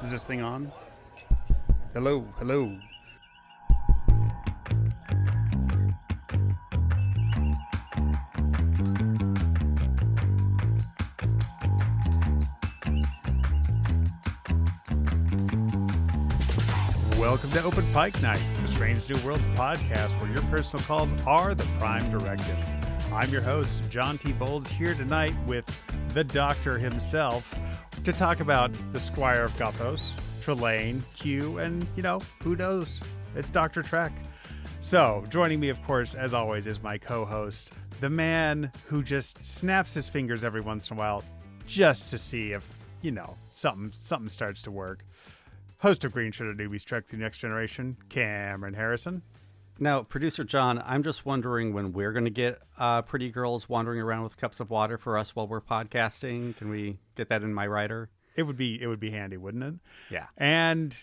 Is this thing on? Hello, hello. Welcome to Open Pike Night, the Strange New Worlds podcast where your personal calls are the prime directive. I'm your host, John T. Bolds, here tonight with the Doctor himself to talk about the Squire of Gothos, Trelane, Q, and, who knows? It's Dr. Trek. So, joining me, of course, as always, is my co-host, the man who just snaps his fingers every once in a while just to see if, something starts to work. Host of Green Shirt Newbies Trek Through Next Generation, Cameron Harrison. Now, Producer John, I'm just wondering when we're going to get pretty girls wandering around with cups of water for us while we're podcasting. Can we get that in my writer? It would be handy, wouldn't it? Yeah. And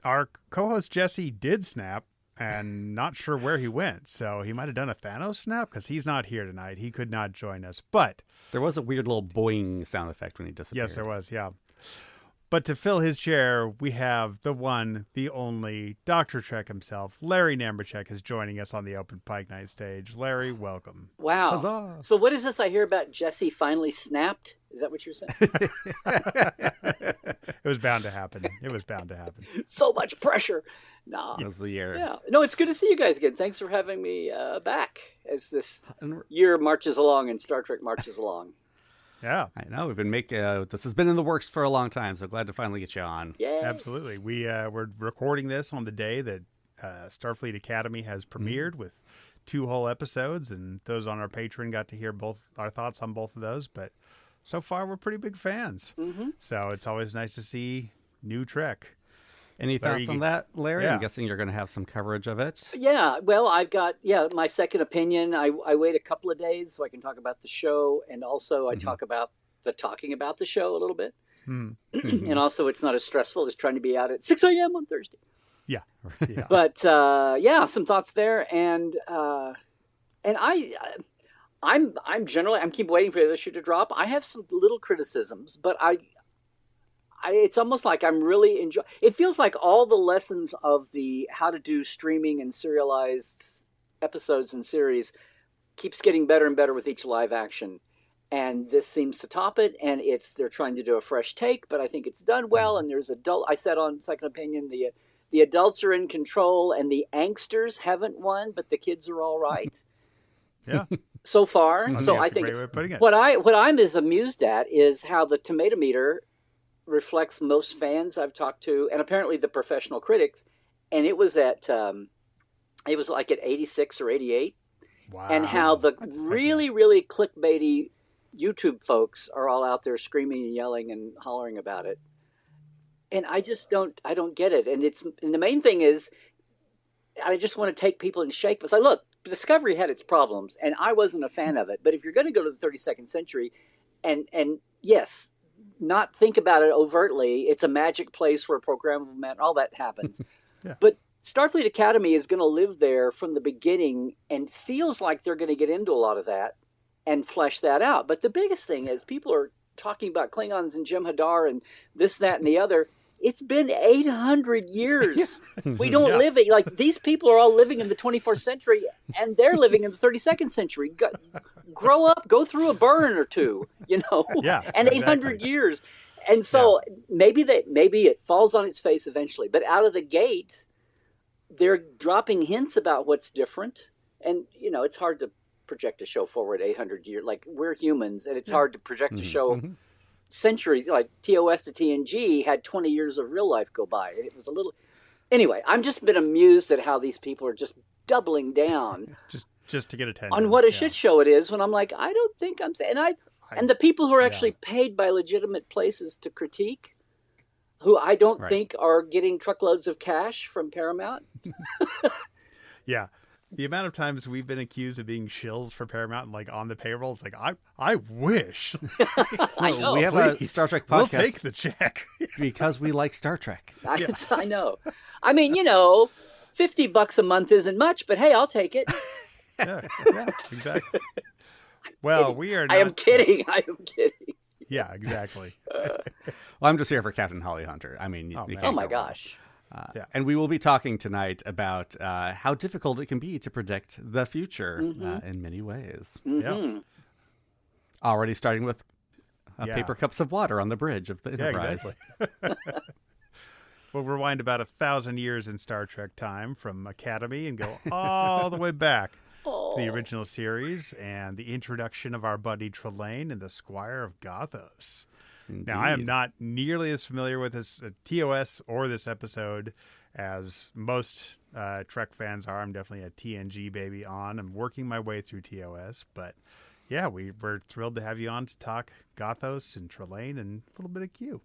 our co-host Jesse did snap, and not sure where he went. So he might have done a Thanos snap because he's not here tonight. He could not join us. But there was a weird little boing sound effect when he disappeared. Yes, there was. Yeah. But to fill his chair, we have the one, the only Dr. Trek himself. Larry Nemecek is joining us on the Open Pike Night stage. Larry, welcome. Wow. Huzzah. So what is this I hear about Jesse finally snapped? Is that what you're saying? It was bound to happen. So much pressure. No. It was the year. Yeah. No, it's good to see you guys again. Thanks for having me back as this year marches along and Star Trek marches along. Yeah, I know. We've been this has been in the works for a long time, so glad to finally get you on. Yeah, absolutely. We're recording this on the day that Starfleet Academy has premiered with 2 whole episodes, and those on our Patreon got to hear both our thoughts on both of those. But so far, we're pretty big fans. Mm-hmm. So it's always nice to see new Trek. Any thoughts on that, Larry? Yeah. I'm guessing you're going to have some coverage of it. Yeah, well, I've got, my second opinion. I wait a couple of days so I can talk about the show, and also I talk about talking about the show a little bit. Mm-hmm. And also it's not as stressful as trying to be out at 6 a.m. on Thursday. Yeah. But, some thoughts there. And I'm keep waiting for the issue to drop. I have some little criticisms, but it's almost like I'm really enjoying. It feels like all the lessons of the how to do streaming and serialized episodes and series keeps getting better and better with each live action, and this seems to top it. And they're trying to do a fresh take, but I think it's done well. And there's I said on Second Opinion, the adults are in control, and the angsters haven't won, but the kids are all right. Yeah. So far, I think what I'm as amused at is how the tomato meter reflects most fans I've talked to, and apparently the professional critics, and it was like at 86 or 88. Wow. And how the really, really clickbaity YouTube folks are all out there screaming and yelling and hollering about it. And I don't get it. And the main thing is, I just want to take people and shake them. It's like, look, Discovery had its problems, and I wasn't a fan of it. But if you're going to go to the 32nd century, and yes, not think about it overtly, it's a magic place where programmable man, all that happens. Yeah. But Starfleet Academy is going to live there from the beginning, and feels like they're going to get into a lot of that and flesh that out. But the biggest thing is people are talking about Klingons and Jem'Hadar and this, that, and the other. It's been 800 years. We don't live it. Like, these people are all living in the 24th century, and they're living in the 32nd century. Grow up, go through a burn or two, Yeah, and 800 years. And so maybe it falls on its face eventually. But out of the gate, they're dropping hints about what's different. And, it's hard to project a show forward 800 years. Like, we're humans, and it's hard to project a show centuries. Like TOS to TNG had 20 years of real life go by. It was a little... Anyway, I'm just been amused at how these people are just doubling down just to get attention on what a shit show it is, when I'm like, I don't think I'm saying... And the people who are actually paid by legitimate places to critique, who I don't think are getting truckloads of cash from Paramount. Yeah. The amount of times we've been accused of being shills for Paramount and on the payroll, it's like, I wish. I know. We have a Star Trek podcast. We'll take the check. Because we like Star Trek. I know. I mean, $50 a month isn't much, but hey, I'll take it. Yeah, exactly. Well, we are not... I am kidding. Yeah, exactly. Well, I'm just here for Captain Holly Hunter. I mean, you can't Oh my go wrong. gosh. Yeah. And we will be talking tonight about how difficult it can be to predict the future in many ways. Yeah. Already starting with Yeah. paper cups of water on the bridge of the Enterprise. Yeah, exactly. We'll rewind about 1,000 years in Star Trek time from Academy and go all the way back to the original series and the introduction of our buddy Trelane and the Squire of Gothos. Indeed. Now, I am not nearly as familiar with this TOS or this episode as most Trek fans are. I'm definitely a TNG baby on. I'm working my way through TOS, but yeah, we're thrilled to have you on to talk Gothos and Trelane and a little bit of Q.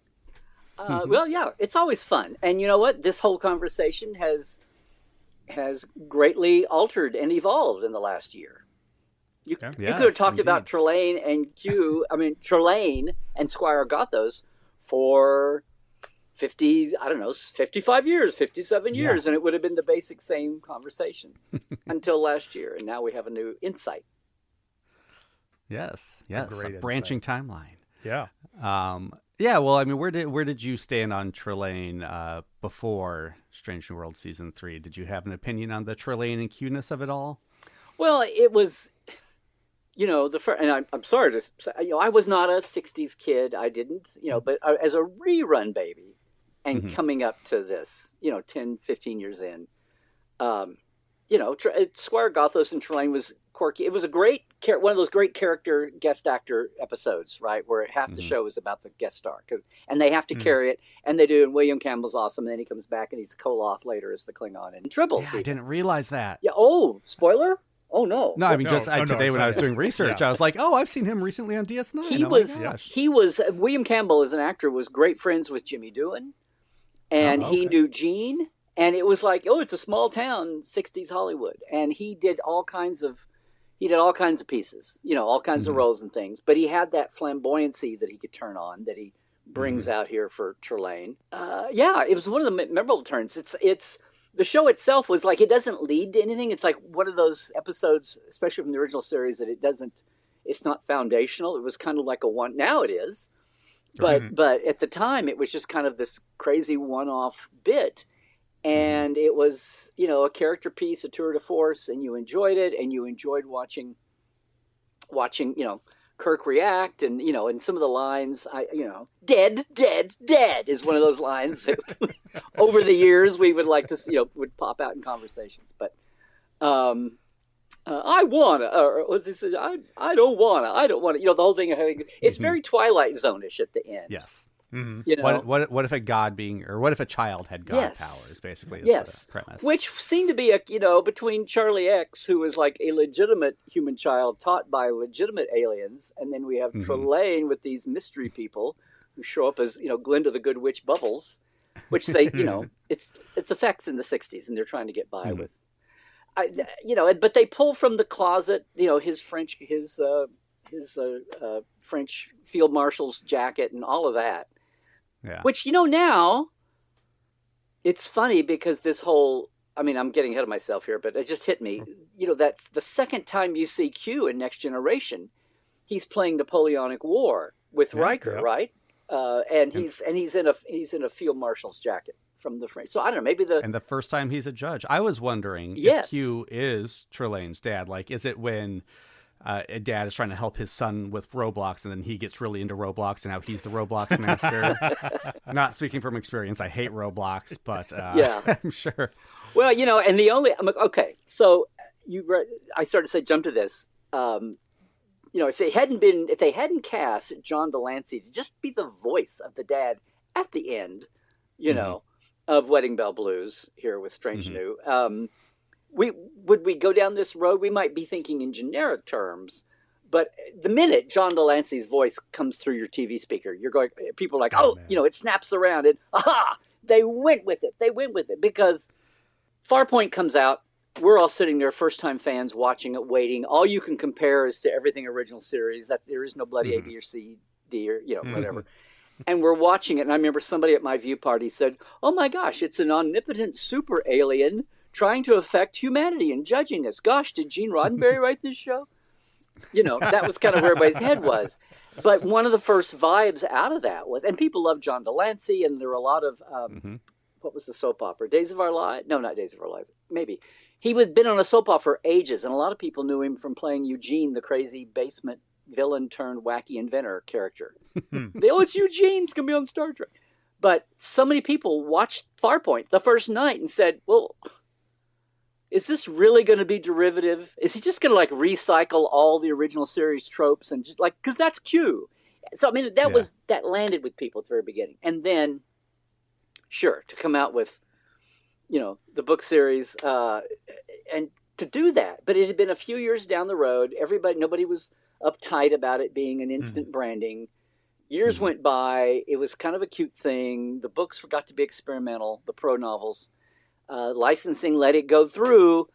Well, yeah, it's always fun. And you know what? This whole conversation has greatly altered and evolved in the last year. You could have talked about Trelane and Trelane and Squire of Gothos for 55 years, 57 years, and it would have been the basic same conversation until last year. And now we have a new insight. Yes, great a branching timeline. Yeah. Yeah, well, I mean, where did you stand on Trelane before Strange New World Season 3? Did you have an opinion on the Trelane and Q-ness of it all? Well, it was, and I'm sorry to say, I was not a 60s kid. I didn't, but as a rerun baby and coming up to this, 10, 15 years in, Squire Gothos and Trelane was quirky. It was a great, one of those great character guest actor episodes, right? Where half the show is about the guest star, and they have to carry it, and they do. And William Campbell's awesome. And then he comes back and he's Koloth later as the Klingon and Tribbles. Yeah, I didn't realize that. Yeah. Oh, spoiler. Oh no. No, I mean today when I was doing research, I was like, oh, I've seen him recently on DS9. He was William Campbell as an actor was great friends with Jimmy Doohan, and he knew Gene, and it was like, it's a small town, 60s Hollywood, and he did all kinds of pieces, all kinds of roles and things. But he had that flamboyancy that he could turn on that he brings out here for Trelane. It was one of the memorable turns. It's the show itself was like, it doesn't lead to anything. It's like one of those episodes, especially from the original series, that it's not foundational. It was kind of like a one. Now it is, but at the time it was just kind of this crazy one-off bit. And it was, a character piece, a tour de force, and you enjoyed it, and you enjoyed watching, Kirk react, and and some of the lines, dead is one of those lines that over the years we would like to, would pop out in conversations. But I wanna, or was this? I don't wanna. The whole thing of having it's very Twilight Zone-ish at the end. Yes. What if a god what if a child had god powers, basically, is the premise. Which seemed to be between Charlie X, who was like a legitimate human child taught by legitimate aliens, and then we have Trelane with these mystery people who show up as Glinda the Good Witch Bubbles, which they it's effects in the 60s, and they're trying to get by with. But they pull from the closet, his French French field marshal's jacket and all of that. Yeah. Which, now, it's funny because this whole, I'm getting ahead of myself here, but it just hit me. That's the second time you see Q in Next Generation. He's playing Napoleonic War with Riker, right? And he's in a field marshal's jacket from the French. So I don't know, and the first time he's a judge. I was wondering if Q is Trelane's dad. Like, is it when a dad is trying to help his son with Roblox, and then he gets really into Roblox, and now he's the Roblox master? Not speaking from experience, I hate Roblox, but I'm sure. Well, and the only okay, so I started to say jump to this. If they hadn't cast John Delancey to just be the voice of the dad at the end, of Wedding Bell Blues here with Strange New. Would we go down this road? We might be thinking in generic terms, but the minute John Delancey's voice comes through your TV speaker, people are like, it snaps around, and they went with it because Farpoint comes out. We're all sitting there, first-time fans, watching it, waiting. All you can compare is to everything original series. That there is no bloody A, B, or C, D, or whatever. And we're watching it, and I remember somebody at my view party said, "Oh my gosh, it's an omnipotent super alien trying to affect humanity and judging us. Gosh, did Gene Roddenberry write this show?" That was kind of where everybody's head was. But one of the first vibes out of that was, and people loved John Delancey, and there were a lot of, what was the soap opera? Days of Our Lives? No, not Days of Our Lives. Maybe. He was been on a soap opera for ages, and a lot of people knew him from playing Eugene, the crazy basement villain turned wacky inventor character. It's Eugene, it's going to be on Star Trek. But so many people watched Farpoint the first night and said, well, is this really going to be derivative? Is he just going to like recycle all the original series tropes and just like, because that's Q. So I mean, that landed with people at the very beginning. And then, sure, to come out with, the book series and to do that. But it had been a few years down the road. Nobody was uptight about it being an instant branding. Years went by. It was kind of a cute thing. The books got to be experimental, the pro novels. Licensing let it go through.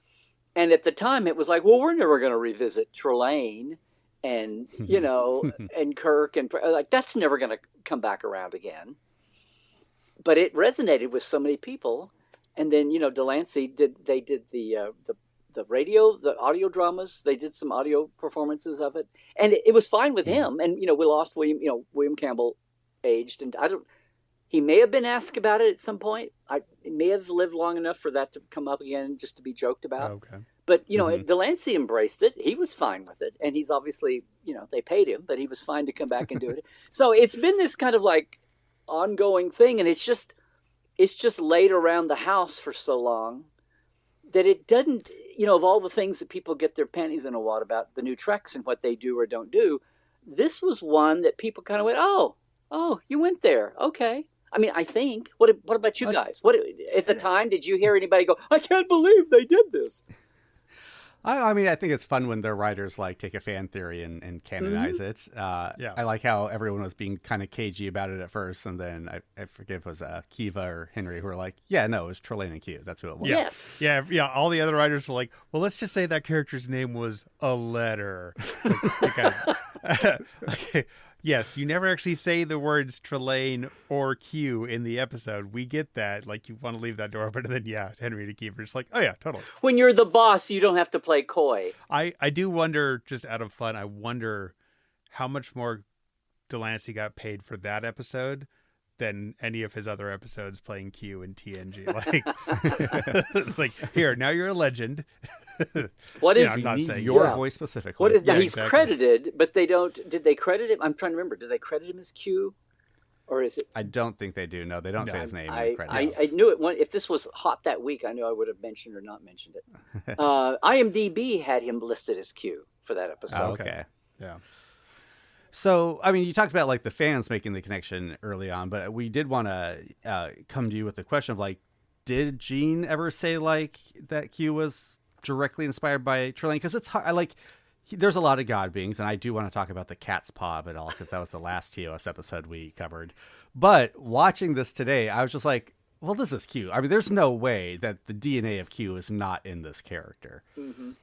And at the time, it was like, well, we're never going to revisit Trelane and, and Kirk. And like, that's never going to come back around again. But it resonated with so many people. And then, Delancey did the radio, the audio dramas. They did some audio performances of it, and it was fine with him. And we lost William. William Campbell aged, and he may have been asked about it at some point. He may have lived long enough for that to come up again, just to be joked about. Okay. But Delancey embraced it. He was fine with it, and he's obviously they paid him, but he was fine to come back and do it. So it's been this kind of like ongoing thing, and it's just laid around the house for so long that it doesn't, of all the things that people get their panties in a wad about, the new Treks and what they do or don't do, this was one that people kind of went, oh, you went there. Okay. I mean, I think, what about you guys? What at the time, did you hear anybody go, I can't believe they did this? I mean, I think it's fun when their writers like take a fan theory and canonize it. I like how everyone was being kind of cagey about it at first, and then I forget if it was Kiva or Henry who were like, "Yeah, no, it was Trelane and Q. That's who it was." Yes, yeah. All the other writers were like, "Well, let's just say that character's name was a letter." Okay. Yes, you never actually say the words Trelane or Q in the episode. We get that. Like, you want to leave that door open, and then, Henry and Keeper just like, oh, yeah, totally. When you're the boss, you don't have to play coy. I do wonder, just out of fun, I wonder how much more Delancey got paid for that episode than any of his other episodes playing Q in TNG. Like, it's like, here, now you're a legend. What is I'm not saying your voice specifically? What is that? He's credited, but they don't. Did they credit him? I'm trying to remember. Did they credit him as Q, or is it? I don't think they do. No, they don't say his name. I knew it. If this was hot that week, I knew I would have mentioned or not mentioned it. IMDb had him listed as Q for that episode. Oh, okay. Yeah. So, I mean, you talked about like the fans making the connection early on, but we did want to come to you with the question of like, did Gene ever say like that Q was directly inspired by Trelane? Because it's hard. There's a lot of god beings, and I do want to talk about the cat's paw of it all because that was the last TOS episode we covered. But watching this today, I was just like, well, this is Q. I mean, there's no way that the DNA of Q is not in this character. Mm-hmm.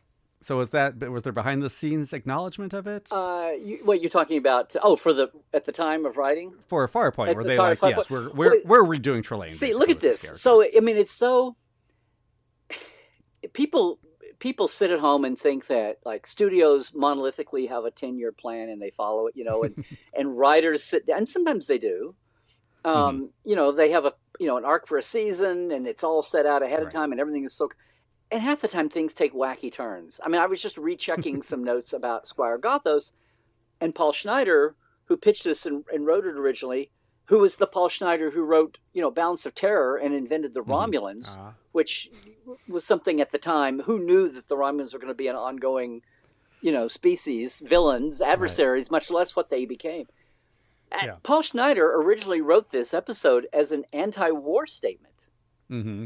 So was there behind the scenes acknowledgement of it? What you're talking about? At the time of writing for Farpoint, were they like, yes, we're redoing Trelane? See, look at this. So I mean, it's so people sit at home and think that like studios monolithically have a 10-year plan and they follow it, and writers sit down, and sometimes they do. They have an arc for a season and it's all set out ahead of time and everything is so. And half the time things take wacky turns. I mean, I was just rechecking some notes about Squire of Gothos, and Paul Schneider, who pitched this and wrote it originally, who was the Paul Schneider who wrote, Balance of Terror and invented the Romulans, which was something at the time. Who knew that the Romulans were going to be an ongoing, species, villains, adversaries, much less what they became. Yeah. Paul Schneider originally wrote this episode as an anti-war statement. Mm-hmm.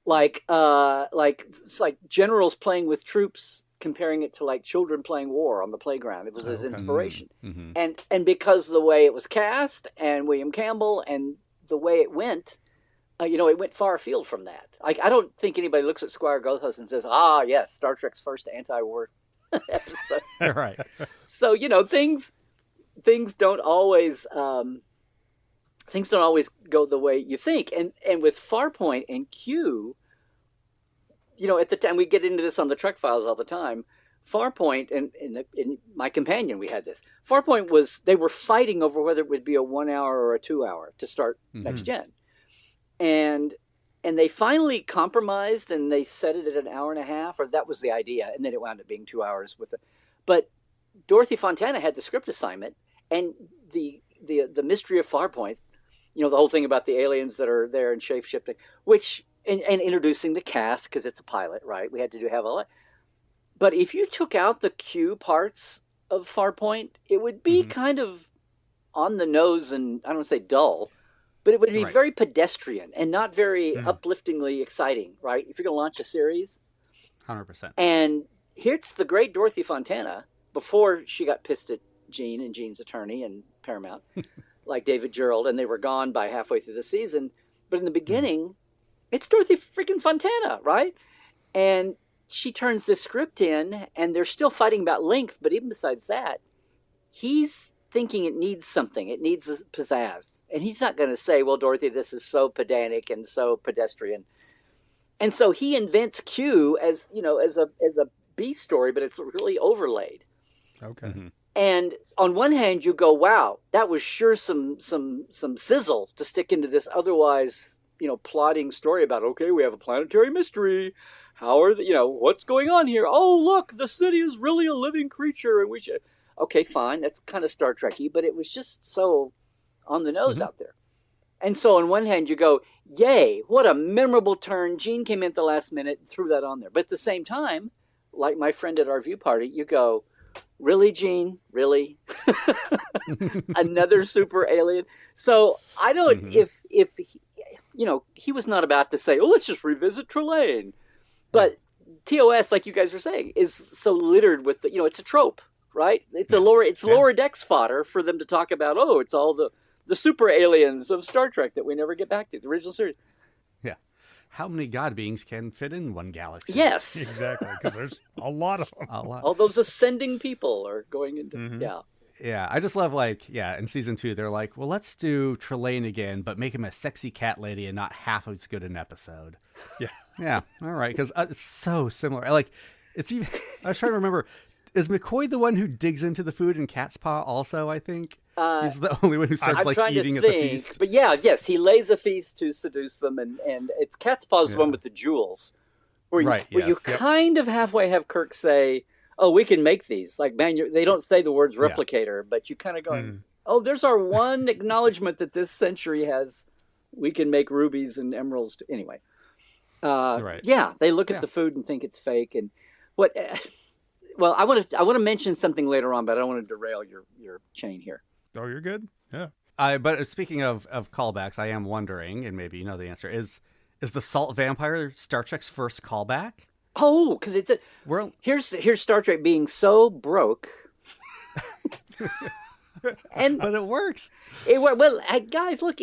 It's like generals playing with troops, comparing it to like children playing war on the playground. It was his inspiration. Mm-hmm. And because of the way it was cast and William Campbell and the way it went, it went far afield from that. Like, I don't think anybody looks at Squire of Gothos and says, yes, Star Trek's first anti-war episode. Right. So, things don't always go the way you think. And with Farpoint and Q, at the time, we get into this on the Trek Files all the time, Farpoint and my companion, we had this. Farpoint was, they were fighting over whether it would be a 1 hour or a 2 hour to start next gen. And they finally compromised and they set it at an hour and a half, or that was the idea. And then it wound up being 2 hours with it. But Dorothy Fontana had the script assignment, and the mystery of Farpoint, the whole thing about the aliens that are there and shape-shifting, which, and introducing the cast, because it's a pilot, right? We had to have all that. But if you took out the Q parts of Farpoint, it would be kind of on the nose and, I don't want to say dull, but it would be very pedestrian and not very upliftingly exciting, right? If you're going to launch a series. 100%. And here's the great Dorothy Fontana, before she got pissed at Gene and Gene's attorney and Paramount, like David Gerald, and they were gone by halfway through the season. But in the beginning, it's Dorothy freaking Fontana, right? And she turns the script in, and they're still fighting about length, but even besides that, he's thinking it needs something. It needs a pizzazz. And he's not going to say, well, Dorothy, this is so pedantic and so pedestrian. And so he invents Q as, as a B story, but it's really overlaid. Okay. And on one hand, you go, wow, that was sure some sizzle to stick into this otherwise, plodding story about, okay, we have a planetary mystery. How are what's going on here? Oh, look, the city is really a living creature, and we should. Okay, fine, that's kind of Star Trek-y, but it was just so on the nose out there. And so on one hand, you go, yay, what a memorable turn. Gene came in at the last minute and threw that on there. But at the same time, like my friend at our view party, you go, really, Gene? Really? Another super alien? So I don't, if he was not about to say, oh, let's just revisit Trelane. But TOS, like you guys were saying, is so littered with it's a trope, right? It's lower decks fodder for them to talk about. Oh, it's all the super aliens of Star Trek that we never get back to, the original series. Yeah, how many god beings can fit in one galaxy? Yes, exactly, because there's a lot of them. All those ascending people are going into Yeah, I just love in season 2 they're like, well, let's do Trelane again, but make him a sexy cat lady and not half as good an episode. Yeah, all right, because it's so similar. It's even. I was trying to remember, is McCoy the one who digs into the food in Cat's Paw? Also, I think he's the only one who starts eating at the feast. But yes, he lays a feast to seduce them, and it's Cat's Paw's the one with the jewels, where you kind of halfway have Kirk say, oh, we can make these. Like, man, they don't say the words replicator, but you kind of go, oh, there's our one acknowledgement that this century has. We can make rubies and emeralds. Anyway, they look at the food and think it's fake. And what? Well, I want to mention something later on, but I don't want to derail your chain here. Oh, you're good. Yeah. But speaking of callbacks, I am wondering, and maybe you know the answer, is the salt vampire Star Trek's first callback? Oh, because it's here's Star Trek being so broke, but it works. Guys, look,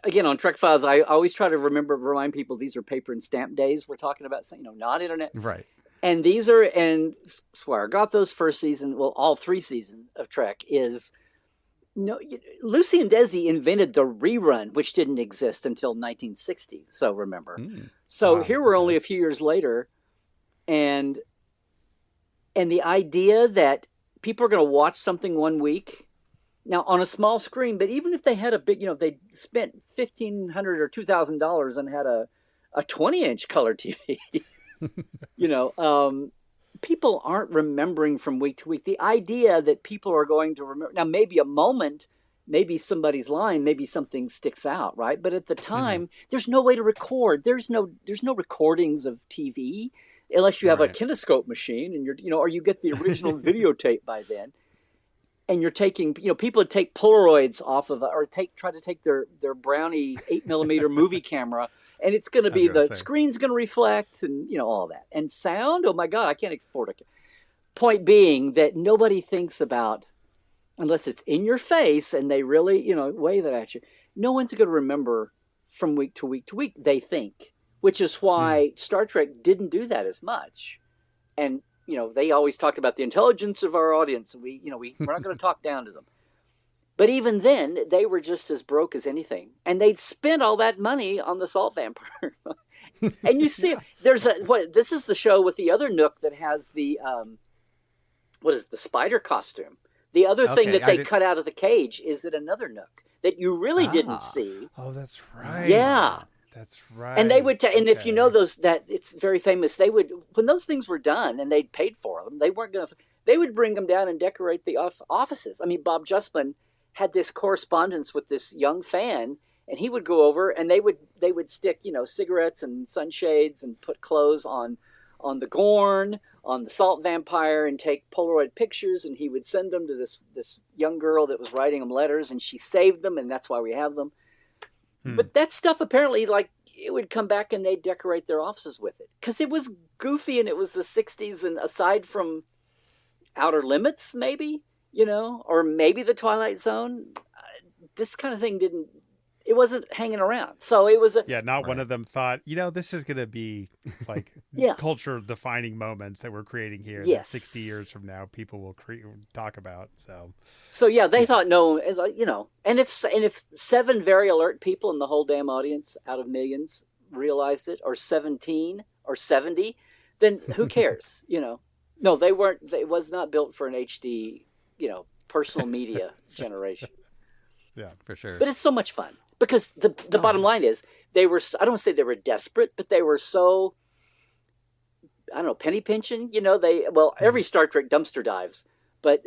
again on Trek Files, I always try to remind people these are paper and stamp days. We're talking about, not internet, right? And Squire of Gothos first season, well, all 3 seasons of Trek is. No, Lucy and Desi invented the rerun, which didn't exist until 1960. So remember, here we're only a few years later, and the idea that people are going to watch something one week now on a small screen, but even if they had a big, they spent $1,500 or $2,000 and had a 20-inch color TV, people aren't remembering from week to week. The idea that people are going to remember now, maybe a moment, maybe somebody's line, maybe something sticks out, right? But at the time, there's no way to record. There's no recordings of TV unless you have a kinescope machine and or you get the original videotape by then. And you're taking, people would take Polaroids off of, or try to take their Brownie 8mm movie camera. And it's going to be screen's going to reflect and, all that. And sound, oh my God, I can't afford it. Point being that nobody thinks about, unless it's in your face and they really, wave it at you, no one's going to remember from week to week to week, they think. Which is why Star Trek didn't do that as much. And, they always talked about the intelligence of our audience. And we're not going to talk down to them. But even then, they were just as broke as anything. And they'd spent all that money on the salt vampire. And you see, there's this is the show with the other Nook that has the, what is it, the spider costume. The other thing that they cut out of the cage is that another Nook that you really didn't see. Oh, that's right. Yeah. That's right. And they would, and if you know those, that it's very famous, they would, when those things were done and they'd paid for them, they weren't going to, they would bring them down and decorate the offices. I mean, Bob Justman had this correspondence with this young fan, and he would go over and they would stick, cigarettes and sunshades and put clothes on the Gorn, on the Salt Vampire, and take Polaroid pictures, and he would send them to this young girl that was writing him letters, and she saved them, and that's why we have them. But that stuff apparently, it would come back and they'd decorate their offices with it. Because it was goofy and it was the 60s, and aside from Outer Limits, maybe, or maybe The Twilight Zone, this kind of thing it wasn't hanging around. So it was not one of them thought, this is going to be culture defining moments that we're creating here. That 60 years from now, people will talk about. So they thought no, and if 7 very alert people in the whole damn audience out of millions realized it, or 17 or 70, then who cares? No, they weren't. It was not built for an HD, personal media generation. Yeah, for sure. But it's so much fun. Because the bottom line is, they were, I don't want to say they were desperate, but they were so, I don't know, penny pinching. Every Star Trek dumpster dives, but,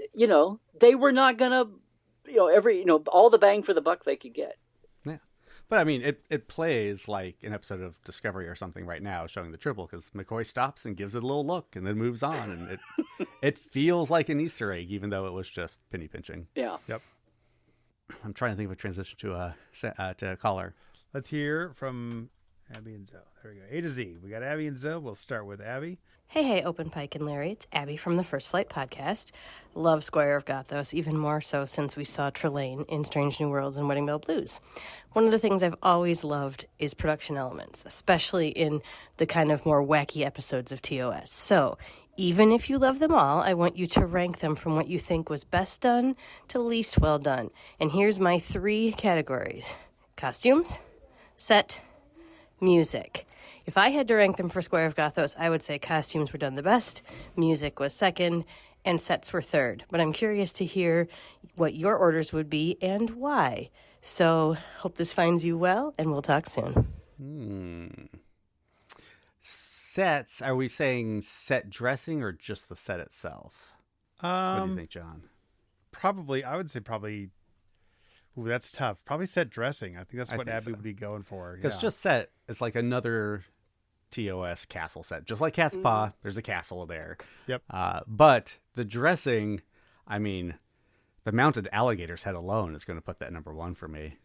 they were not going to, all the bang for the buck they could get. Yeah. But I mean, it plays like an episode of Discovery or something right now showing the triple, because McCoy stops and gives it a little look and then moves on. And it feels like an Easter egg, even though it was just penny pinching. Yeah. Yep. I'm trying to think of a transition to a caller. Let's hear from Abby and Zoe. There we go. A to Z. We got Abby and Zoe. We'll start with Abby. Hey, Open Pike and Larry. It's Abby from the First Flight podcast. Love Squire of Gothos, even more so since we saw Trelane in Strange New Worlds and Wedding Bell Blues. One of the things I've always loved is production elements, especially in the kind of more wacky episodes of TOS. So, even if you love them all, I want you to rank them from what you think was best done to least well done. And here's my 3 categories: costumes, set, music. If I had to rank them for Squire of Gothos, I would say costumes were done the best, music was second, and sets were third. But I'm curious to hear what your orders would be and why. So, hope this finds you well, and we'll talk soon. Sets, are we saying set dressing or just the set itself? What do you think, John? I would say probably. Ooh, that's tough. Probably set dressing. I think that's what Abby would be going for. Because just set is like another TOS castle set. Just like Cat's Paw, there's a castle there. Yep. But the dressing, I mean, the mounted alligator's head alone is going to put that number 1 for me.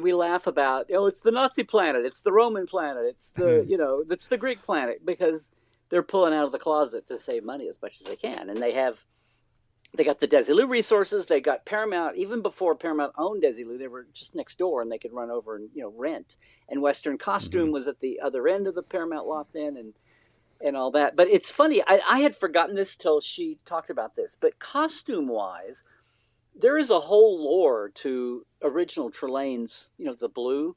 We laugh about, it's the Nazi planet, it's the Roman planet, it's the, it's the Greek planet, because they're pulling out of the closet to save money as much as they can. And they got the Desilu resources, they got Paramount. Even before Paramount owned Desilu, they were just next door and they could run over and, rent. And Western Costume was at the other end of the Paramount lot then, and all that. But it's funny, I had forgotten this till she talked about this, but costume-wise, there is a whole lore to original Trelane's, the blue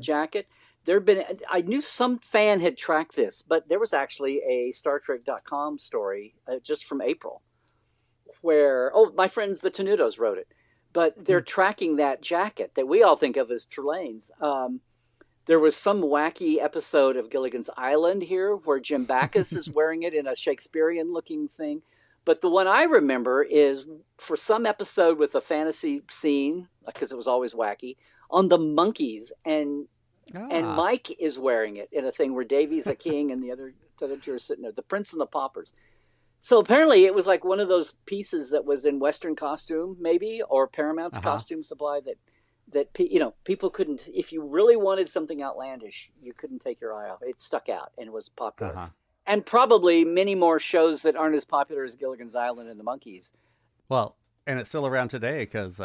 jacket. I knew some fan had tracked this, but there was actually a StarTrek.com story just from April where, my friends, the Tenutos, wrote it. But they're tracking that jacket that we all think of as Trelane's. There was some wacky episode of Gilligan's Island here where Jim Backus is wearing it in a Shakespearean-looking thing. But the one I remember is for some episode with a fantasy scene, because it was always wacky, on the monkeys, and Mike is wearing it in a thing where Davy's a king and the other two are sitting there, the Prince and the Paupers. So apparently it was like one of those pieces that was in Western Costume, maybe, or Paramount's costume supply that people couldn't, if you really wanted something outlandish, you couldn't take your eye off. It stuck out and was popular. And probably many more shows that aren't as popular as Gilligan's Island and the Monkees. Well, and it's still around today because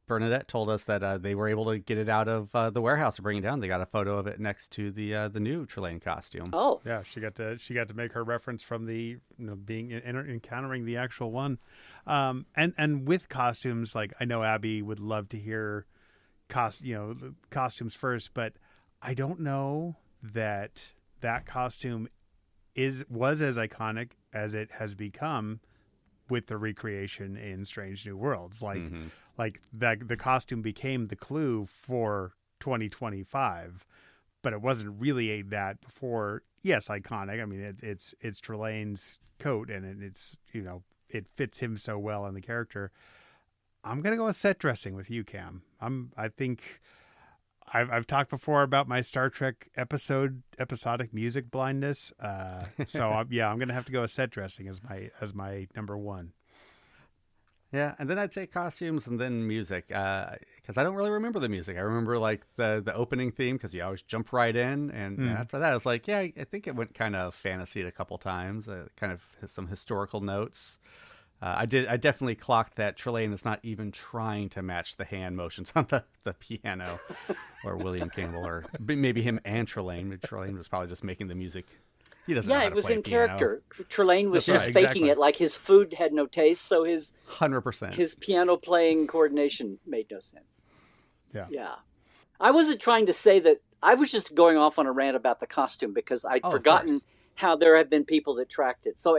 Bernadette told us that they were able to get it out of the warehouse and bring it down. They got a photo of it next to the new Trelane costume. Oh, yeah, she got to make her reference from the being encountering the actual one, and with costumes, like I know Abby would love to hear costumes first, but I don't know that costume was as iconic as it has become with the recreation in Strange New Worlds. Like that, the costume became the clue for 2025, but it wasn't really that before. Yes, iconic. I mean, it's Trelane's coat, and it's it fits him so well in the character. I'm gonna go with set dressing with you, Cam. I think I've talked before about my Star Trek episodic music blindness. So I'm gonna have to go with set dressing as my number one. Yeah, and then I'd say costumes and then music, because I don't really remember the music. I remember like the opening theme, because you always jump right in, and after that I was like, yeah, I think it went kind of fantasy a couple times, kind of some historical notes. I definitely clocked that Trelane is not even trying to match the hand motions on the piano, or William Campbell, or maybe him and Trelane. Maybe Trelane was probably just making the music. He doesn't know how to play piano. Character. Trelane was just faking it, like his food had no taste, so his 100% his piano playing coordination made no sense. Yeah. I wasn't trying to say that. I was just going off on a rant about the costume, because I'd forgotten how there have been people that tracked it. So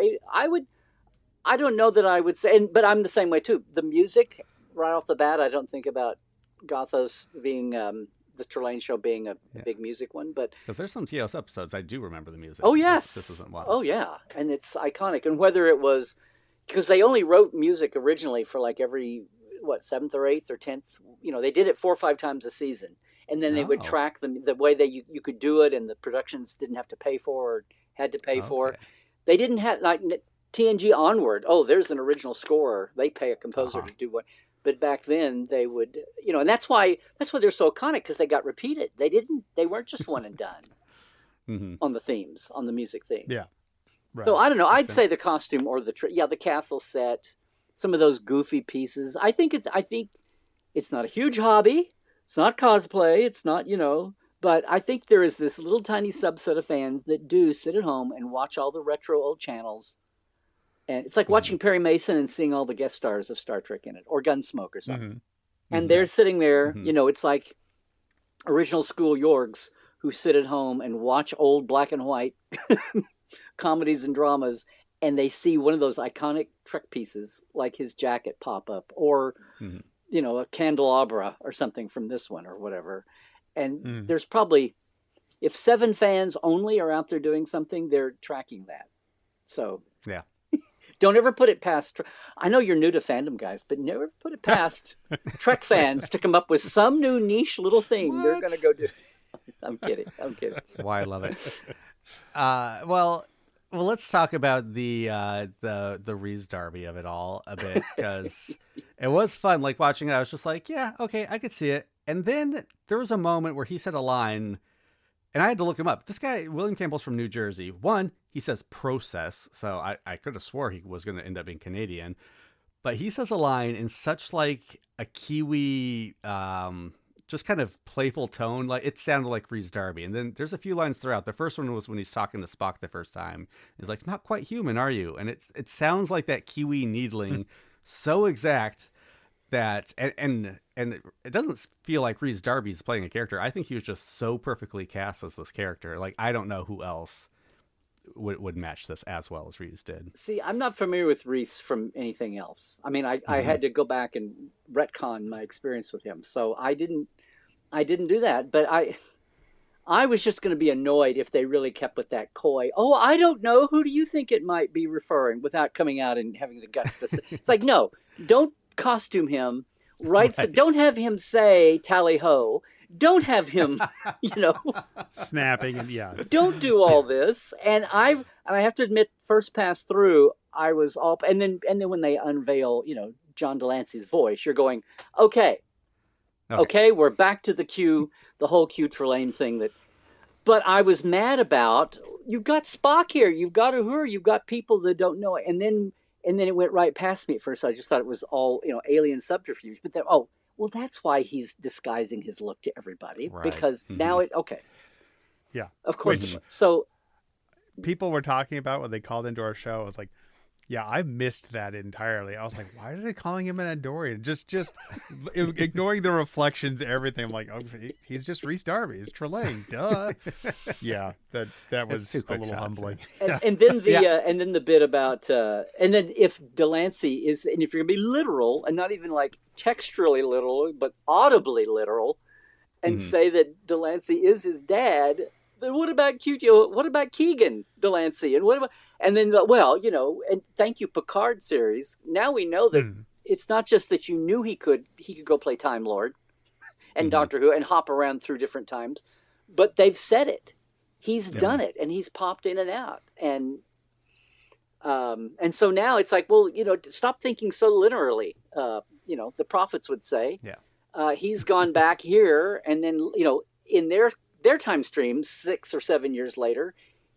I don't know that I would say, but I'm the same way too. The music, right off the bat, I don't think about Gothos being the Trelane show being a big music one, but because there's some TOS episodes I do remember the music. Oh yes, this isn't one. Oh yeah, and it's iconic. And whether it was because they only wrote music originally for like every 7th or 8th or 10th, they did it 4 or 5 times a season, and then they would track the way that you could do it, and the productions didn't have to pay for or had to pay for. They didn't have like TNG Onward. Oh, there's an original score. They pay a composer to do what. But back then they would, and that's why they're so iconic, because they got repeated. They weren't just one and done on the themes, on the music theme. Yeah. Right. So I don't know. I'd say the costume or the castle set, some of those goofy pieces. I think it's not a huge hobby. It's not cosplay. It's not, but I think there is this little tiny subset of fans that do sit at home and watch all the retro old channels. And it's like watching Perry Mason and seeing all the guest stars of Star Trek in it, or Gunsmoke or something. And they're sitting there, it's like original school Yorgs who sit at home and watch old black and white comedies and dramas, and they see one of those iconic Trek pieces, like his jacket pop up, or, a candelabra or something from this one or whatever. And there's probably, if 7 fans only are out there doing something, they're tracking that. So... yeah. Don't ever put it past. I know you're new to fandom, guys, but never put it past Trek fans to come up with some new niche little thing they're going to go do. I'm kidding. That's why I love it. Well, let's talk about the Rhys Darby of it all a bit, because it was fun. Like watching it, I was just like, yeah, okay, I could see it. And then there was a moment where he said a line, and I had to look him up. This guy, William Campbell's from New Jersey. One, he says process, so I could have swore he was going to end up being Canadian. But he says a line in such like a Kiwi, just kind of playful tone. Like it sounded like Rhys Darby. And then there's a few lines throughout. The first one was when he's talking to Spock the first time. He's like, "Not quite human, are you?" And it sounds like that Kiwi needling, so exact that, and it doesn't feel like Rhys Darby's playing a character. I think he was just so perfectly cast as this character. Like I don't know who else would match this as well as Rhys did. See, I'm not familiar with Rhys from anything else. I mean, I had to go back and retcon my experience with him, so I didn't do that. But I was just going to be annoyed if they really kept with that coy, "Oh, I don't know, who do you think it might be referring," without coming out and having the guts to say. It's like, no, don't costume him, right? So don't have him say "tally ho." Don't have him, snapping and Don't do all this. And I have to admit, first pass through, I was all, and then when they unveil, John Delancey's voice, you're going, okay, we're back to the whole Q Trelane thing but I was mad about, you've got Spock here, you've got Uhura, you've got people that don't know it. And then it went right past me at first. I just thought it was all, alien subterfuge, but then, well, that's why he's disguising his look to everybody, because now yeah, of course. So people were talking about when they called into our show, I was like, Yeah, I missed that entirely. I was like, why are they calling him an Andorian? Just ignoring the reflections, everything. I'm like, oh, he's just Rhys Darby. It's Trelane. Duh. Yeah, that was a little humbling. And then the bit about and then if Delancey is, and if you're gonna be literal and not even like textually literal, but audibly literal, and say that Delancey is his dad, then what about What about Keegan Delancey? And what about? And then, well, and thank you, Picard series. Now we know that it's not just that you knew he could go play Time Lord and Doctor Who and hop around through different times, but they've said it. He's done it, and he's popped in and out, and so now it's like, well, stop thinking so literally. The prophets would say, he's gone back here, and then in their time stream, 6 or 7 years later,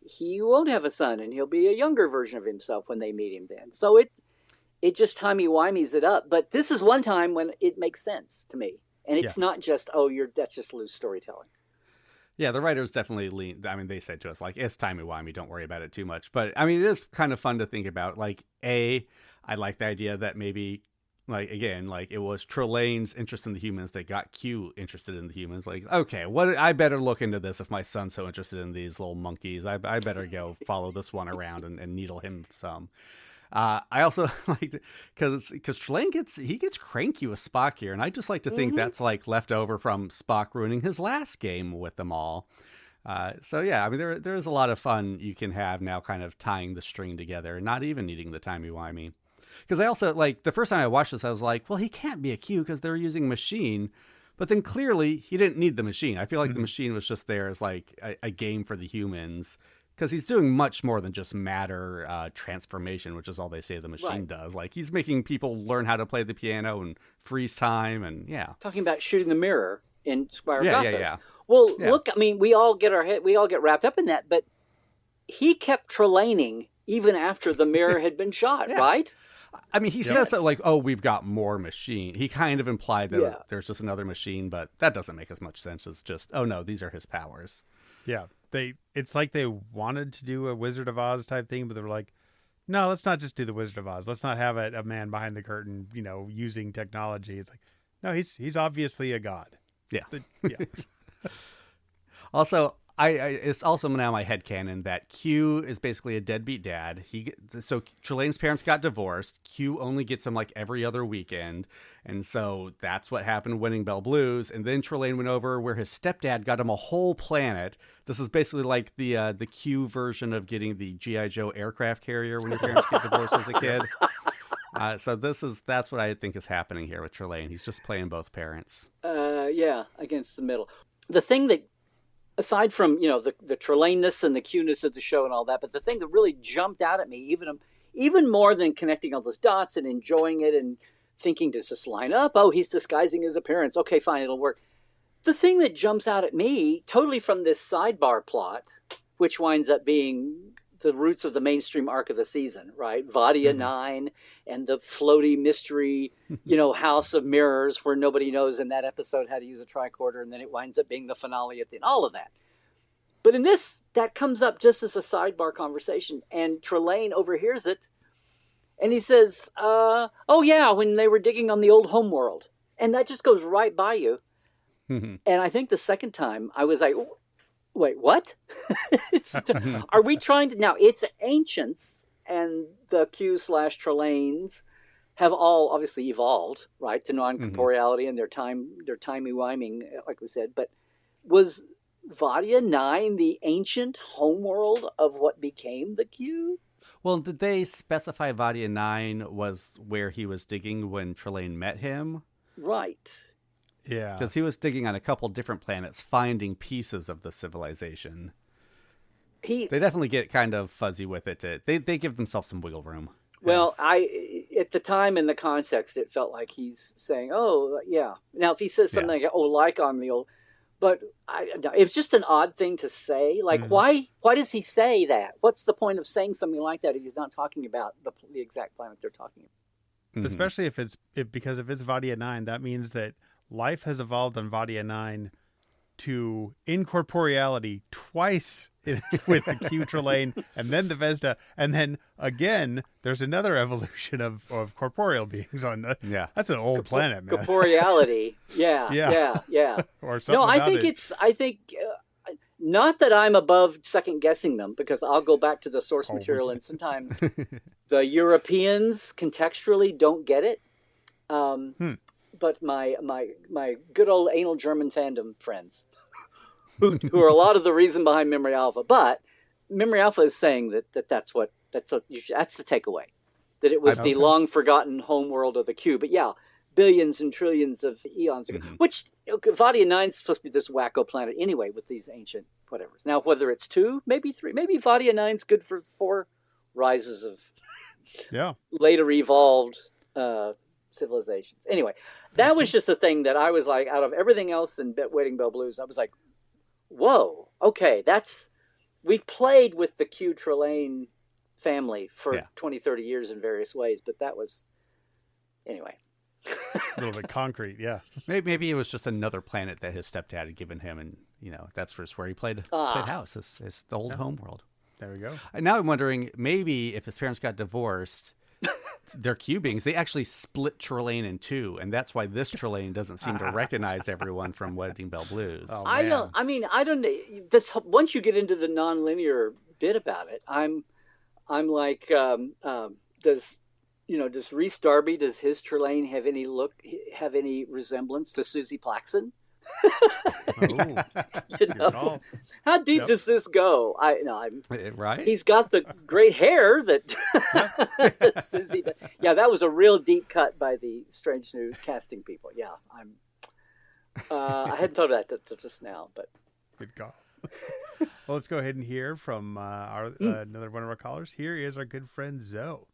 he won't have a son, and he'll be a younger version of himself when they meet him then. So it just timey-wimeys it up. But this is one time when it makes sense to me. And it's not just, that's just loose storytelling. Yeah, the writers definitely lean. I mean, they said to us, like, it's timey-wimey, don't worry about it too much. But, I mean, it is kind of fun to think about. Like, I like the idea that maybe, like, again, like, it was Trelane's interest in the humans that got Q interested in the humans. Like, okay, I better look into this if my son's so interested in these little monkeys. I better go follow this one around and needle him some. I also like because Trelane gets cranky with Spock here, and I just like to think that's like left over from Spock ruining his last game with them all. So yeah, I mean there is a lot of fun you can have now, kind of tying the string together, not even needing the timey-wimey. Because I also, like, the first time I watched this, I was like, well, he can't be a Q because they're using machine. But then clearly he didn't need the machine. I feel like the machine was just there as like a game for the humans. Because he's doing much more than just matter transformation, which is all they say the machine does. Like, he's making people learn how to play the piano and freeze time, and talking about shooting the mirror in Squire of Gothos. Yeah. Well, look, I mean, we all get wrapped up in that, but he kept Trelaning even after the mirror had been shot, right? I mean, he says that, like, oh, we've got more machine. He kind of implied that there's just another machine, but that doesn't make as much sense as just, oh no, these are his powers. Yeah. It's like they wanted to do a Wizard of Oz type thing, but they were like, no, let's not just do the Wizard of Oz. Let's not have a man behind the curtain, using technology. It's like, no, he's obviously a god. Yeah. Also, it's also now my headcanon that Q is basically a deadbeat dad. So Trelane's parents got divorced. Q only gets him like every other weekend. And so that's what happened Winning Bell Blues. And then Trelane went over where his stepdad got him a whole planet. This is basically like the Q version of getting the GI Joe aircraft carrier when your parents get divorced as a kid. So that's what I think is happening here with Trelane. He's just playing both parents. Against the middle. The thing that, aside from, the Trelane-ness and the Q-ness of the show and all that, but the thing that really jumped out at me, even more than connecting all those dots and enjoying it and thinking, does this line up? Oh, he's disguising his appearance. Okay, fine, it'll work. The thing that jumps out at me, totally from this sidebar plot, which winds up being the roots of the mainstream arc of the season, right? Vadia 9 and the floaty mystery, house of mirrors where nobody knows in that episode how to use a tricorder, and then it winds up being the finale at the end, all of that. But in this, that comes up just as a sidebar conversation, and Trelane overhears it, and he says, when they were digging on the old homeworld. And that just goes right by you. And I think the second time I was like, wait, what? Are we trying to... Now, it's ancients, and the Q/Trelanes have all obviously evolved, right, to non-corporeality and their timey-wiming, like we said. But was Vadia 9 the ancient homeworld of what became the Q? Well, did they specify Vadia 9 was where he was digging when Trelane met him? Right. Yeah. Because he was digging on a couple different planets, finding pieces of the civilization. They definitely get kind of fuzzy with it. They give themselves some wiggle room. Well, at the time in the context, it felt like he's saying, oh, yeah. Now, if he says something like on the old... But it's just an odd thing to say. Like, why does he say that? What's the point of saying something like that if he's not talking about the exact planet they're talking about? Especially because if it's Vadia 9, that means that life has evolved on Vadia 9 to incorporeality twice with the Q Trelane and then the Vesta, and then again there's another evolution of corporeal beings on the, that's an old planet, man. Corporeality. Yeah. Or something. No, I think not that I'm above second guessing them, because I'll go back to the source material, and sometimes the Europeans contextually don't get it. But my good old anal German fandom friends, who are a lot of the reason behind Memory Alpha, but Memory Alpha is saying that's the takeaway, that it was the long forgotten home world of the Q. But yeah, billions and trillions of eons ago, which Vadia 9 is supposed to be this wacko planet anyway with these ancient whatevers. Now, whether it's 2, maybe 3, maybe Vadia 9's good for 4 rises of later evolved civilizations. Anyway, that was just the thing that I was like, out of everything else in Wedding Bell Blues, I was like, whoa, okay, we've played with the Q Trelane family for 20, 30 years in various ways, but that was, anyway. A little bit concrete, yeah. Maybe it was just another planet that his stepdad had given him, and that's just where he played house. It's the old home world. There we go. And now I'm wondering, maybe if his parents got divorced, their Q beings, they actually split Trelane in 2, and that's why this Trelane doesn't seem to recognize everyone from Wedding Bell Blues. Oh, I don't. This, once you get into the nonlinear bit about it, I'm like, does Rhys Darby, does his Trelane have any resemblance to Susie Plaxton? How deep does this go? Right. He's got the great hair that Susie. That was a real deep cut by the Strange New casting people. Yeah, I hadn't thought of that till just now, but good call. Well, let's go ahead and hear from another one of our callers. Here is our good friend Zoe.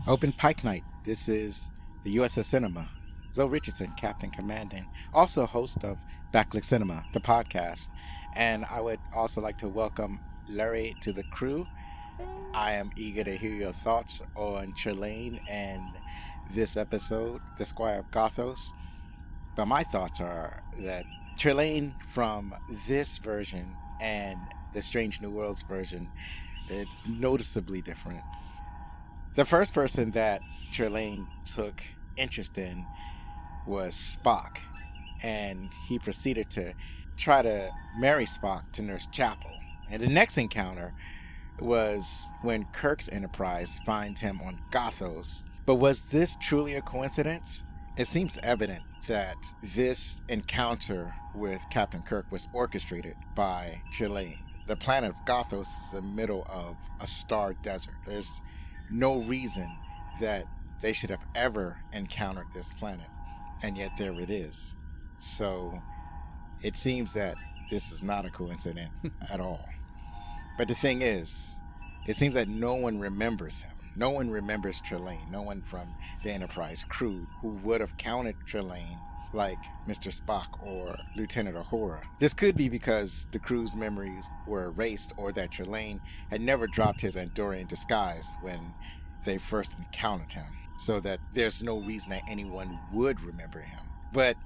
Open Pike Night. This is the USS Cinema. Zoe Richardson, Captain Commanding, also host of Backlit Cinema, the podcast. And I would also like to welcome Larry to the crew. I am eager to hear your thoughts on Trelane and this episode, the Squire of Gothos. But my thoughts are that Trelane from this version and the Strange New Worlds version, it's noticeably different. The first person that Trelane took interest in was Spock, and he proceeded to try to marry Spock to Nurse Chapel. And the next encounter was when Kirk's Enterprise finds him on Gothos. But was this truly a coincidence? It seems evident that this encounter with Captain Kirk was orchestrated by Trelane. The planet of Gothos is in the middle of a star desert. There's no reason that they should have ever encountered this planet, and yet there it is. So it seems that this is not a coincidence at all. But the thing is, it seems that no one remembers him. No one remembers Trelane. No one from the Enterprise crew who would have counted Trelane like Mr. Spock or Lieutenant Uhura. This could be because the crew's memories were erased, or that Trelane had never dropped his Andorian disguise when they first encountered him, so that there's no reason that anyone would remember him. But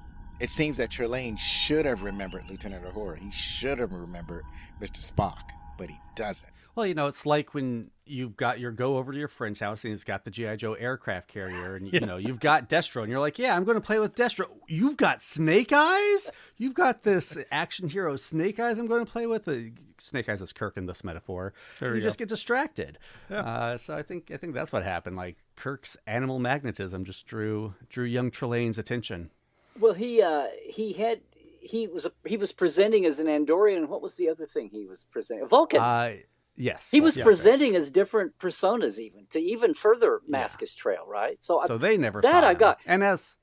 it seems that Trelane should have remembered Lieutenant Uhura. He should have remembered Mr. Spock, but he doesn't. Well, it's like when you've got go over to your friend's house and he's got the GI Joe aircraft carrier, and you've got Destro, and you're like, yeah, I'm going to play with Destro. You've got Snake Eyes? You've got this action hero Snake Eyes I'm going to play with? Snake Eyes is Kirk in this metaphor. You just get distracted. Yeah. So I think that's what happened. Like, Kirk's animal magnetism just drew young Trelane's attention. Well, he was presenting as an Andorian, and what was the other thing he was presenting? A Vulcan. Yes. He was presenting as different personas, even further mask his trail, right? So they never saw that. I got, and as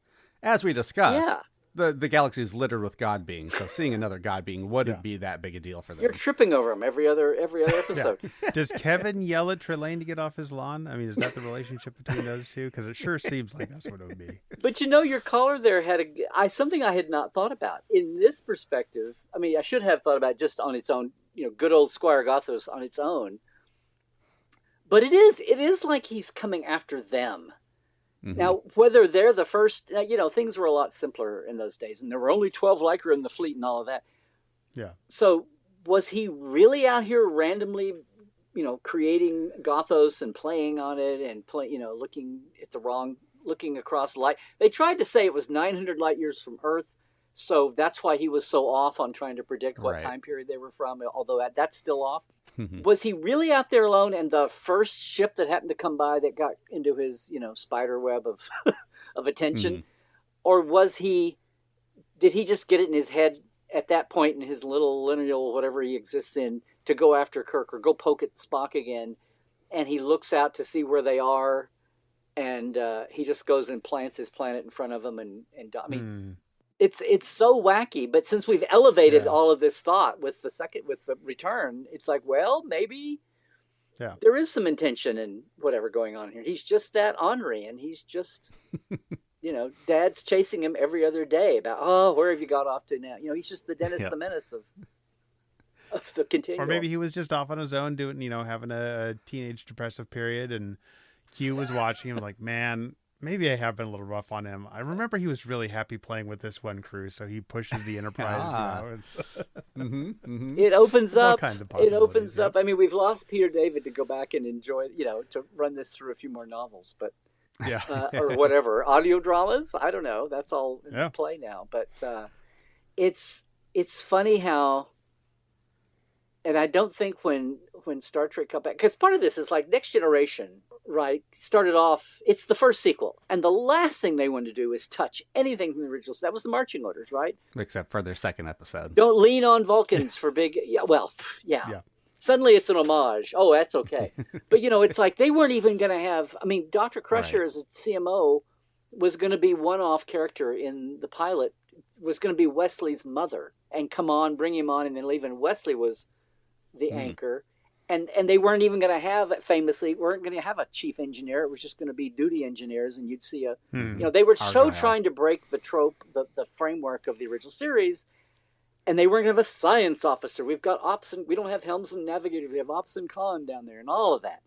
we discussed, the galaxy is littered with god beings. So seeing another god being wouldn't be that big a deal for them. You're tripping over him every other episode. Does Kevin yell at Trelane to get off his lawn? I mean, is that the relationship between those two? Because it sure seems like that's what it would be. But your caller there had something I had not thought about in this perspective. I mean, I should have thought about just on its own. Good old Squire Gothos on its own. But it is like he's coming after them. Now, whether they're the first, things were a lot simpler in those days, and there were only 12 Leica in the fleet and all of that. Yeah. So was he really out here randomly, creating Gothos and playing on it and looking across light? They tried to say it was 900 light years from Earth, so that's why he was so off on trying to predict what time period they were from, although that's still off. Was he really out there alone, and the first ship that happened to come by that got into his, spider web of of attention? Or did he just get it in his head at that point in his little lineal, whatever he exists in, to go after Kirk or go poke at Spock again, and he looks out to see where they are, and he just goes and plants his planet in front of them, It's so wacky, but since we've elevated all of this thought with the return, it's like, well, maybe there is some intention in whatever going on here. He's just that ornery, and he's just, Dad's chasing him every other day about, where have you got off to now? He's just the Dennis the Menace of the continuum. Or maybe he was just off on his own doing, having a teenage depressive period, and Q was watching him like, man, maybe I have been a little rough on him. I remember he was really happy playing with this one crew, so he pushes the Enterprise. It opens There's all up. Kinds of it opens up. I mean, we've lost Peter David to go back and enjoy, to run this through a few more novels, but or whatever, audio dramas. I don't know. That's all in play now. But it's funny how, and I don't think when Star Trek come back, because part of this is like Next Generation. Right, started off, it's the first sequel, and the last thing they wanted to do is touch anything from the original. So that was the marching orders, right? Except for their second episode. Don't lean on Vulcans for big, Suddenly it's an homage. Oh, that's okay. But, it's like they weren't even going to have, Dr. Crusher as a CMO was going to be one-off character in the pilot, was going to be Wesley's mother, and come on, bring him on, and then leave, and Wesley was the anchor. And they weren't even going to have, weren't going to have a chief engineer. It was just going to be duty engineers, and you'd see they were trying to break the trope, the framework of the original series, and they weren't going to have a science officer. We've got ops, and we don't have helms and navigators. We have ops and con down there, and all of that.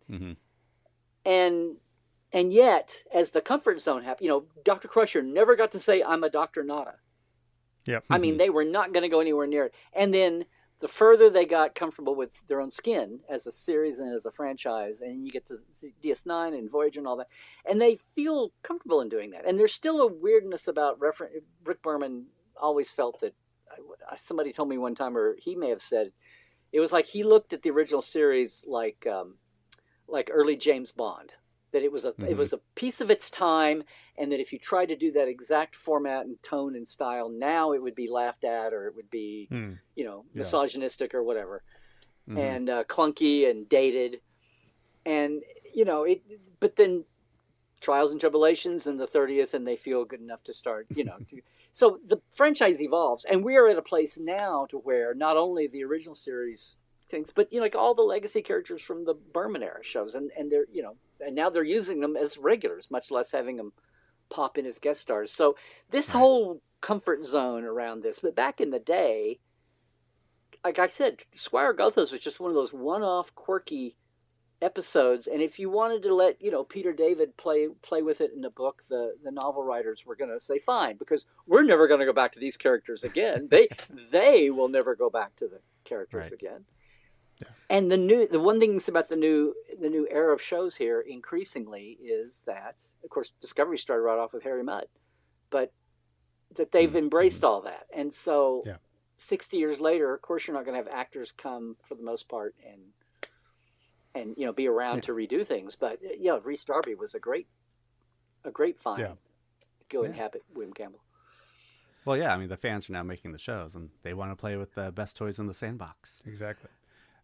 And yet, as the comfort zone happened, Dr. Crusher never got to say, "I'm a Dr. Nada." Yep. They were not going to go anywhere near it. And then the further they got comfortable with their own skin as a series and as a franchise, and you get to DS9 and Voyager and all that, and they feel comfortable in doing that. And there's still a weirdness about Rick Berman always felt that, somebody told me one time, or he may have said, it was like he looked at the original series like early James Bond. That it was a piece of its time, and that if you tried to do that exact format and tone and style now, it would be laughed at, or it would be, misogynistic or whatever, and clunky and dated, and But then Trials and Tribulations and the 30th, and they feel good enough to start, So the franchise evolves, and we are at a place now to where not only the original series things, but like all the legacy characters from the Berman era shows, and they're and now they're using them as regulars, much less having them pop in as guest stars. So this whole comfort zone around this, but back in the day, like I said, Squire of Gothos was just one of those one-off quirky episodes, and if you wanted to let Peter David play with it in the book, the novel writers were going to say fine, because we're never going to go back to these characters again. They will never go back to the characters again. And the one thing about the new era of shows here increasingly is that, of course, Discovery started right off with Harry Mudd, but that they've embraced all that. And so 60 years later, of course, you're not going to have actors come for the most part and be around to redo things. But Rhys Darby was a great find to go inhabit William Campbell. Well, the fans are now making the shows, and they want to play with the best toys in the sandbox. Exactly.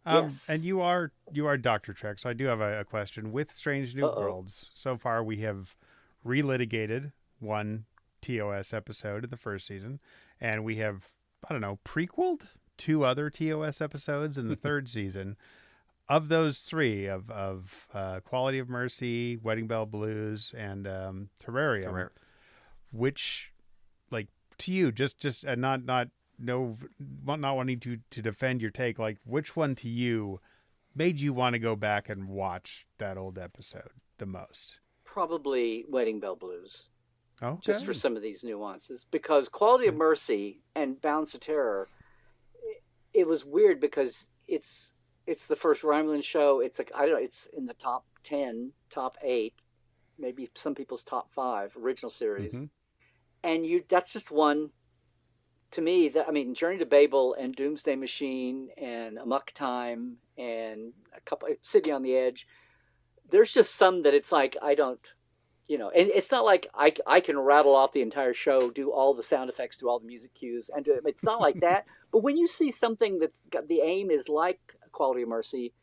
And you are Dr. Trek, so I do have a question. With Strange New Worlds, so far we have relitigated one TOS episode of the first season, and we have, prequeled 2 other TOS episodes in the third season. Of those 3, of Quality of Mercy, Wedding Bell Blues, and Terrarium, which, to you, just not wanting to defend your take, which one to you made you want to go back and watch that old episode the most? probably Wedding Bell Blues. Okay. Just for some of these nuances, because Quality of Mercy and Balance of Terror, it was weird because it's the first Rymelin show. It's like, I don't know, it's in the top 10, top 8, maybe some people's top 5 original series. Mm-hmm. And that's just one, to me, Journey to Babel and Doomsday Machine and Amok Time and a couple, City on the Edge. There's just some that it's like, I don't, and it's not like I can rattle off the entire show, do all the sound effects, do all the music cues, and it's not like that. But when you see something that's got the aim is like Quality of Mercy,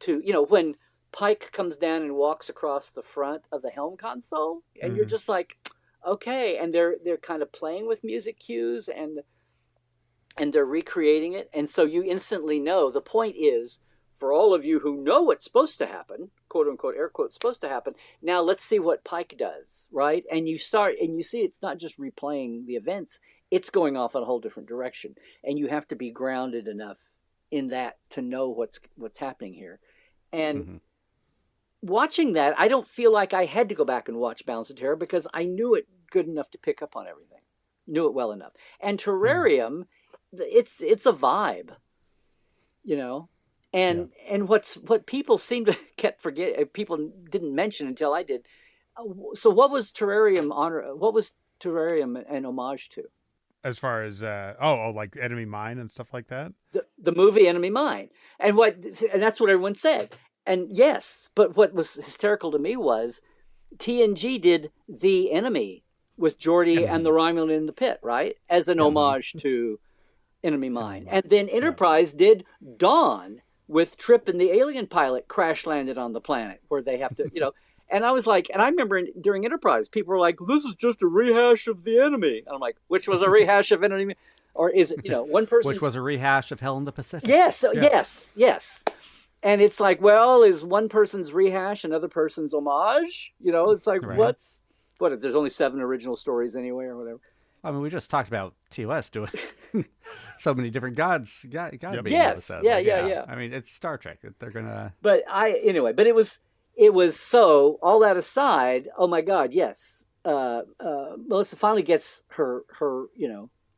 to when Pike comes down and walks across the front of the helm console, and you're just like, okay, and they're kind of playing with music cues and they're recreating it, and so you instantly know. The point is, for all of you who know what's supposed to happen, quote unquote, air quote, supposed to happen, now let's see what Pike does, right? And you see it's not just replaying the events, it's going off in a whole different direction. And you have to be grounded enough in that to know what's happening here. And watching that, I don't feel like I had to go back and watch Balance of Terror because I knew it good enough to pick up on everything. Knew it well enough. And Terrarium, it's a vibe, And what people seem to forget, people didn't mention until I did. So what was Terrarium an homage to? As far as like Enemy Mine and stuff like that. The movie Enemy Mine, and that's what everyone said. And yes, but what was hysterical to me was TNG did The Enemy with Geordi and the Romulan in the pit, right, as an homage to Enemy Mine, and then Enterprise did Dawn with Trip and the alien pilot crash landed on the planet where they have to, and I was like, and I remember during Enterprise, people were like, this is just a rehash of The Enemy. And I'm like, which was a rehash of Enemy? Or is it, one person? Which was a rehash of Hell in the Pacific. Yes, yes. And it's like, well, is one person's rehash another person's homage? It's like, what if there's only 7 original stories anyway or whatever? I mean, we just talked about TOS doing so many different gods. Being yes, yeah. I mean, it's Star Trek. They're gonna. But it was so. All that aside, oh my God, yes. Melissa finally gets her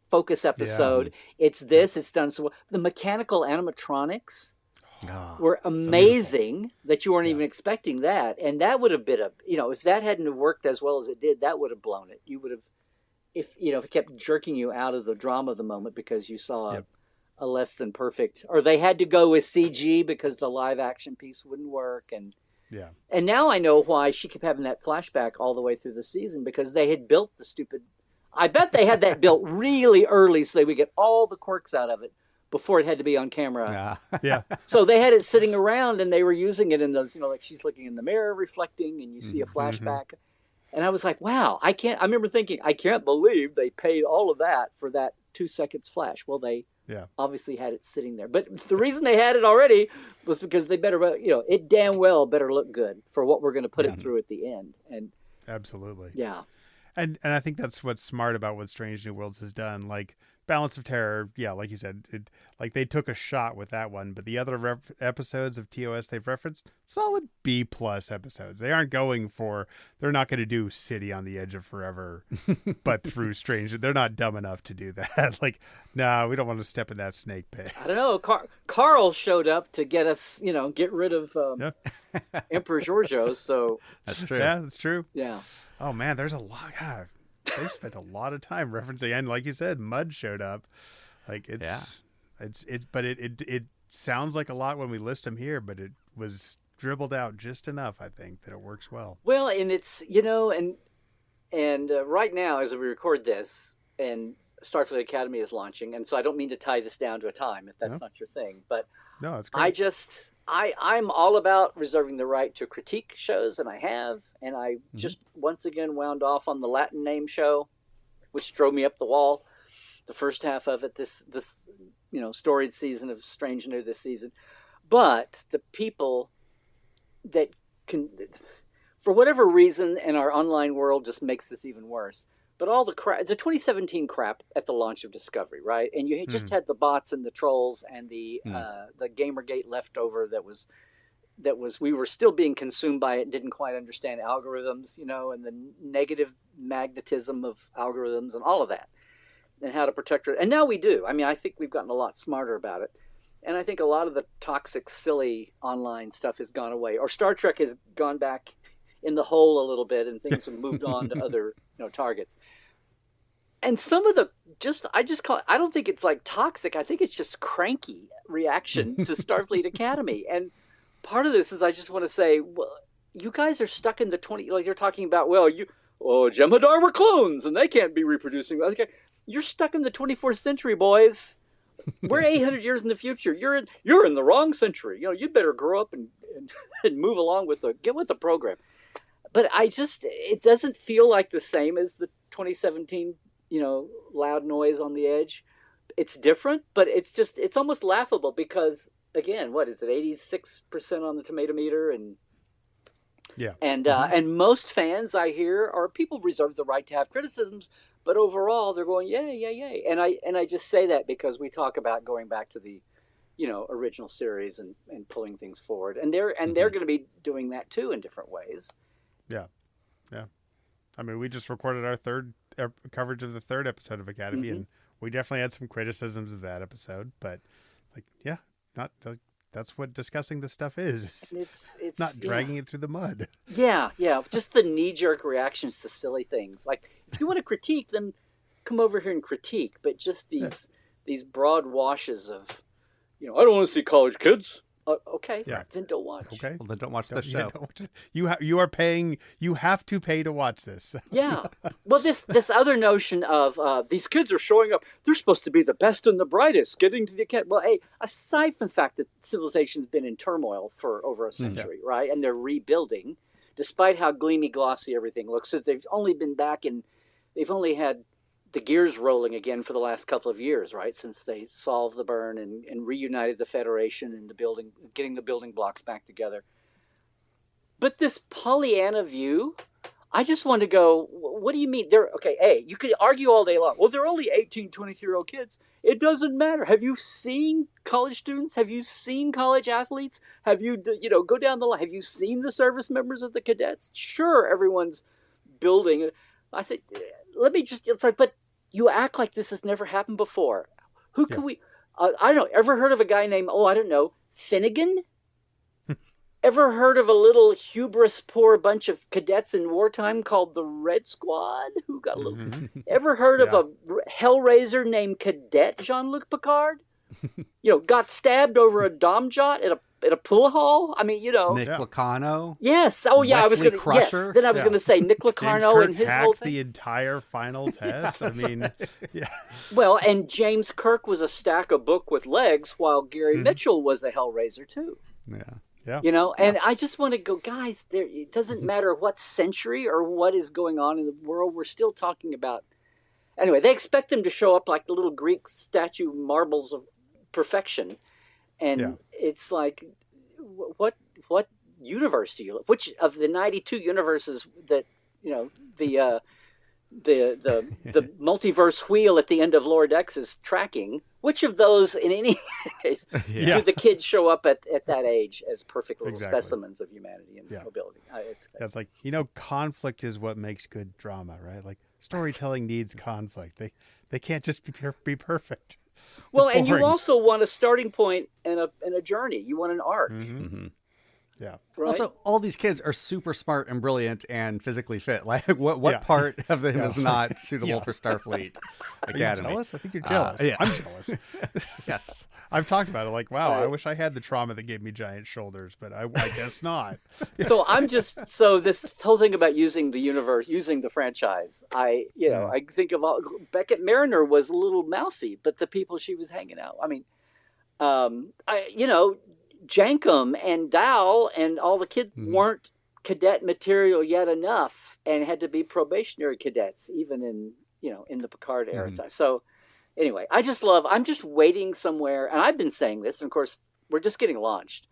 focus episode. Yeah. It's it's done so well. The mechanical animatronics were amazing that you weren't even expecting that, and that would have been if that hadn't have worked as well as it did, that would have blown it. You would have. If it kept jerking you out of the drama of the moment because you saw a less than perfect, or they had to go with CG because the live action piece wouldn't work, and now I know why she kept having that flashback all the way through the season, because they had built the stupid. I bet they had that built really early so they would get all the quirks out of it before it had to be on camera. Yeah. So they had it sitting around and they were using it in those, like she's looking in the mirror reflecting and you see a flashback. And I was like, wow, I remember thinking, I can't believe they paid all of that for that 2 seconds flash. Well, they obviously had it sitting there. But the reason they had it already was because they better, it damn well better look good for what we're going to put it through at the end. And absolutely. Yeah. And I think that's what's smart about what Strange New Worlds has done. Like Balance of Terror, like you said, like they took a shot with that one, but the other episodes of TOS they've referenced, solid B+ episodes. They aren't going for, they're not going to do City on the Edge of Forever, but through Strange. They're not dumb enough to do that. Like, no, we don't want to step in that snake pit. I don't know. Carl showed up to get us, get rid of Emperor Georgios. So that's true. Yeah, that's true. Yeah. Oh man, there's a lot. God, they spent a lot of time referencing, and like you said, Mud showed up. Like it's but it sounds like a lot when we list them here, but it was dribbled out just enough, I think, that it works well. Well, and it's and right now as we record this, and Starfleet Academy is launching, and so I don't mean to tie this down to a time if that's not your thing, but no, it's great. I'm all about reserving the right to critique shows, and I have, and I just once again wound off on the Latin name show, which drove me up the wall. The first half of it, this storied season of Strange New this season, but the people that can, for whatever reason, in our online world, just makes this even worse. But all the crap, the 2017 crap at the launch of Discovery, right? And you just had the bots and the trolls and the Gamergate leftover that was we were still being consumed by it, didn't quite understand algorithms, and the negative magnetism of algorithms and all of that, and how to protect it. And now we do. I mean, I think we've gotten a lot smarter about it. And I think a lot of the toxic, silly online stuff has gone away. Or Star Trek has gone back in the hole a little bit, and things have moved on to other targets. And some of I don't think it's like toxic. I think it's just cranky reaction to Starfleet Academy. And part of this is I just want to say, well, you guys are stuck in the like you're talking about, Jem'Hadar were clones and they can't be reproducing. Okay, you're stuck in the 24th century, boys. We're 800 years in the future. You're in the wrong century. You'd better grow up and move along get with the program. But it doesn't feel like the same as the 2017, loud noise on the edge. It's different, but it's almost laughable because, again, what is it, 86% on the tomato meter, and yeah, and most fans I hear are people reserve the right to have criticisms, but overall they're going yay. And I just say that because we talk about going back to the, original series and pulling things forward, and they're going to be doing that too in different ways. Yeah. I mean, we just recorded our third coverage of the third episode of Academy, and we definitely had some criticisms of that episode. But that's what discussing this stuff is. It's not dragging it through the mud. Yeah. Just the knee-jerk reactions to silly things. Like, if you want to critique, then come over here and critique. But just these broad washes of, I don't want to see college kids. Okay, then don't watch. Okay, well, then don't watch the show. You are paying. You have to pay to watch this. Yeah. Well, this other notion of these kids are showing up. They're supposed to be the best and the brightest, getting to the academy. Well, hey, aside from the fact that civilization's been in turmoil for over a century, right, and they're rebuilding, despite how gleamy, glossy everything looks, because they've only been back in. They've only had the gears rolling again for the last couple of years, right? Since they solved the burn and reunited the Federation and getting the building blocks back together. But this Pollyanna view, I just want to go, what do you mean? You could argue all day long. Well, they're only 18, 22-year-old kids. It doesn't matter. Have you seen college students? Have you seen college athletes? Have you, go down the line. Have you seen the service members of the cadets? Sure, everyone's building. I said, it's like, but you act like this has never happened before. Who can we... I don't know. Ever heard of a guy named, Finnegan? Ever heard of a little hubris poor bunch of cadets in wartime called the Red Squad? Who got a little... Ever heard of a hellraiser named Cadet Jean-Luc Picard? Got stabbed over a dom jot at a pool hall. I mean, Nick Lucano. Yes. Oh, yeah. Wesley I was going to. Yes. Then I was going to say Nick Lucano and his whole thing. The entire final test. I mean, yeah. Well, and James Kirk was a stack of book with legs, while Gary Mitchell was a hellraiser too. Yeah. And I just want to go, guys. It doesn't matter what century or what is going on in the world. We're still talking about. Anyway, they expect them to show up like the little Greek statue marbles of perfection. And it's like, what universe do you live? Which of the 92 universes that the multiverse wheel at the end of Lower Decks is tracking? Which of those, in any case, do the kids show up at that age as perfect little specimens of humanity and mobility? It's like, conflict is what makes good drama, right? Like, storytelling needs conflict. They can't just be perfect. Well, and you also want a starting point and a journey. You want an arc. Yeah. Right? Also, all these kids are super smart and brilliant and physically fit. Like, what part of them is not suitable for Starfleet Academy? Are you jealous? I think you're jealous. I'm jealous. Yes. I've talked about it. Like, wow, I wish I had the trauma that gave me giant shoulders, but I guess not. So this whole thing about using the universe, using the franchise, I think of Beckett Mariner was a little mousy, but the people she was hanging out. I mean, Jankum and Dow and all the kids weren't cadet material yet enough and had to be probationary cadets, even in the Picard era time. So anyway, I'm just waiting somewhere, and I've been saying this, and of course we're just getting launched,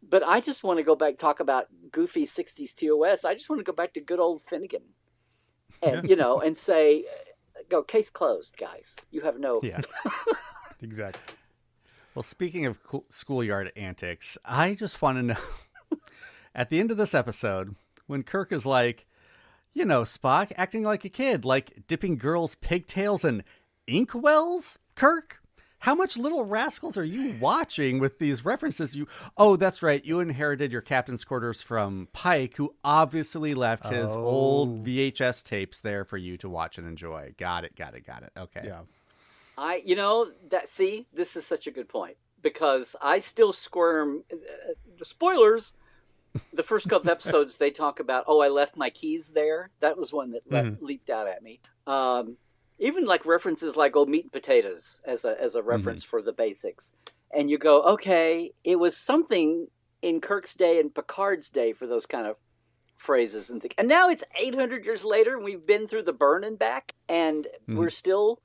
but I just want to go back, talk about goofy 60s TOS. I just want to go back to good old Finnegan and, and say, go, case closed, guys. You have no... Yeah, exactly. Well, speaking of schoolyard antics, I just want to know at the end of this episode, when Kirk is like, you know, Spock acting like a kid, like dipping girls' pigtails in inkwells, Kirk? How much Little Rascals are you watching with these references? Oh, that's right. You inherited your captain's quarters from Pike, who obviously left his old VHS tapes there for you to watch and enjoy. Got it. Okay. Yeah. This is such a good point, because I still squirm. The spoilers, the first couple of episodes, they talk about, I left my keys there. That was one that leaped out at me. Even like references like meat and potatoes as a reference for the basics. And you go, okay, it was something in Kirk's day and Picard's day for those kind of phrases and things. And now it's 800 years later and we've been through the burn and back, and we're still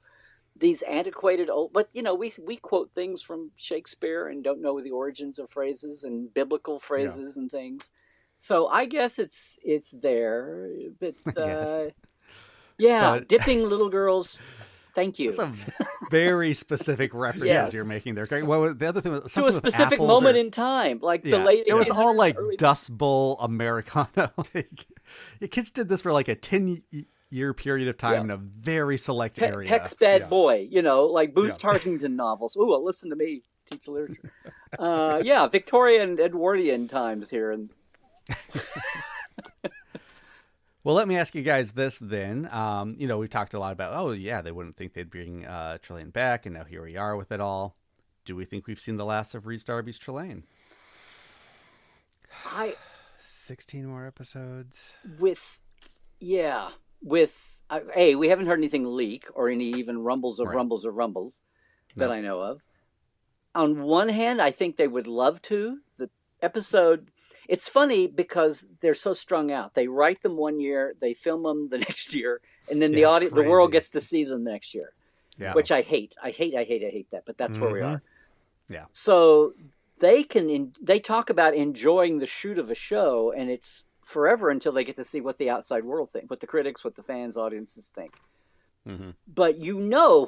these antiquated old, but we quote things from Shakespeare and don't know the origins of phrases and biblical phrases and things. So I guess it's there. It's dipping little girls. Thank you. Some very specific references you're making there. What was the other thing? Was to a specific moment in time, like the late. It was all like Dust Bowl Americana. The kids did this for like a 10-year period of time in a very select area. Peck's Bad Boy, like Booth Tarkington novels. Ooh, well, listen to me teach literature. Victorian Edwardian times here and. Well, let me ask you guys this then. We talked a lot about, they wouldn't think they'd bring Trelane back, and now here we are with it all. Do we think we've seen the last of Rhys Darby's Trelane? 16 more episodes. We haven't heard anything leak or any even rumbles that I know of. On one hand, I think they would love to. The episode... It's funny because they're so strung out. They write them one year, they film them the next year, and then the world gets to see them next year, which I hate. I hate that, but that's where we are. Yeah. So they talk about enjoying the shoot of a show, and it's forever until they get to see what the outside world think, what the critics, what the fans, audiences think. Mm-hmm. But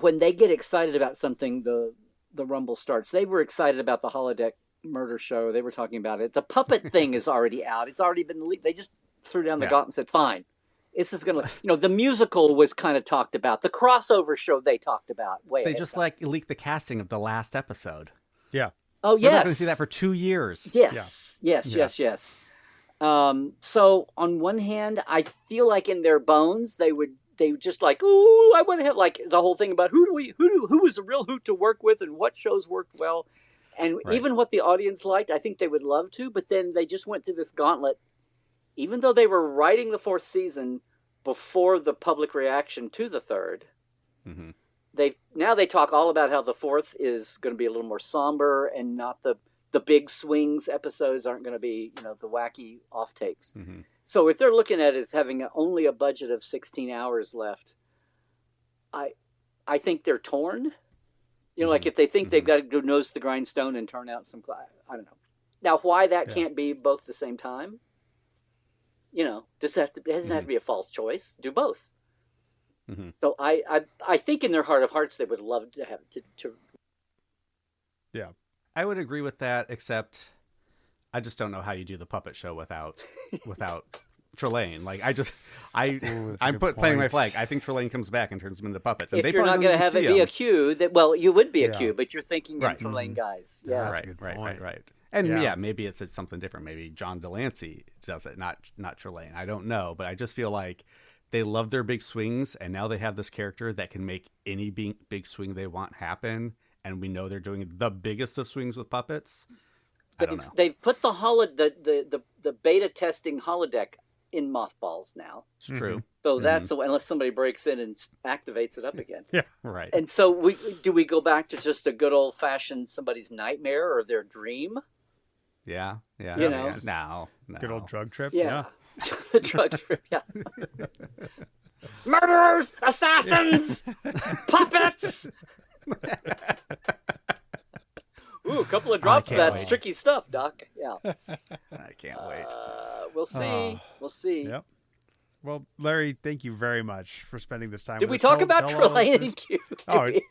when they get excited about something, the rumble starts. They were excited about the holodeck murder show. They were talking about it. The puppet thing is already out. It's already been leaked. They just threw down the gauntlet and said, fine. This is going to, the musical was kind of talked about. The crossover show they talked about. They just leaked the casting of the last episode. Yeah. Oh, yes. We're not going to see that for 2 years. Yes. Yeah. Yes. So on one hand, I feel like in their bones, they just like, ooh, I want to have like the whole thing about who was a real hoot to work with and what shows worked well. And even what the audience liked, I think they would love to, but then they just went through this gauntlet. Even though they were writing the 4th season before the public reaction to the 3rd, they talk all about how the 4th is going to be a little more somber and not the big swings episodes aren't going to be, the wacky off takes. Mm-hmm. So if they're looking at it as having only a budget of 16 hours left, I think they're torn. Like if they think they've got to go nose to the grindstone and turn out some, I don't know. Now, why that can't be both at the same time? It doesn't have to be a false choice. Do both. Mm-hmm. So I think in their heart of hearts they would love to have to. Yeah, I would agree with that. Except, I just don't know how you do the puppet show without Trelane. Like I'm planting my flag. I think Trelane comes back and turns them into puppets. And if you're not going to have it be a Q, you would be a Q, but you're thinking in Trelane guys. Yeah, right. And maybe it's something different. Maybe John Delancey does it, not Trelane. I don't know, but I just feel like they love their big swings, and now they have this character that can make any big swing they want happen. And we know they're doing the biggest of swings with puppets. I don't know. They've put the beta testing holodeck in mothballs now. It's true. So that's unless somebody breaks in and activates it up again. Yeah, right. And so we go back to just a good old fashioned somebody's nightmare or their dream? Yeah. No. Good old drug trip. Yeah. The drug trip. Yeah. Murderers, assassins, puppets. Ooh, a couple of drops of that's tricky stuff, Doc. Yeah. I can't wait. We'll see. We'll see. Yep. Well, Larry, thank you very much for spending this time with us. Did we talk about Trelane and Q? I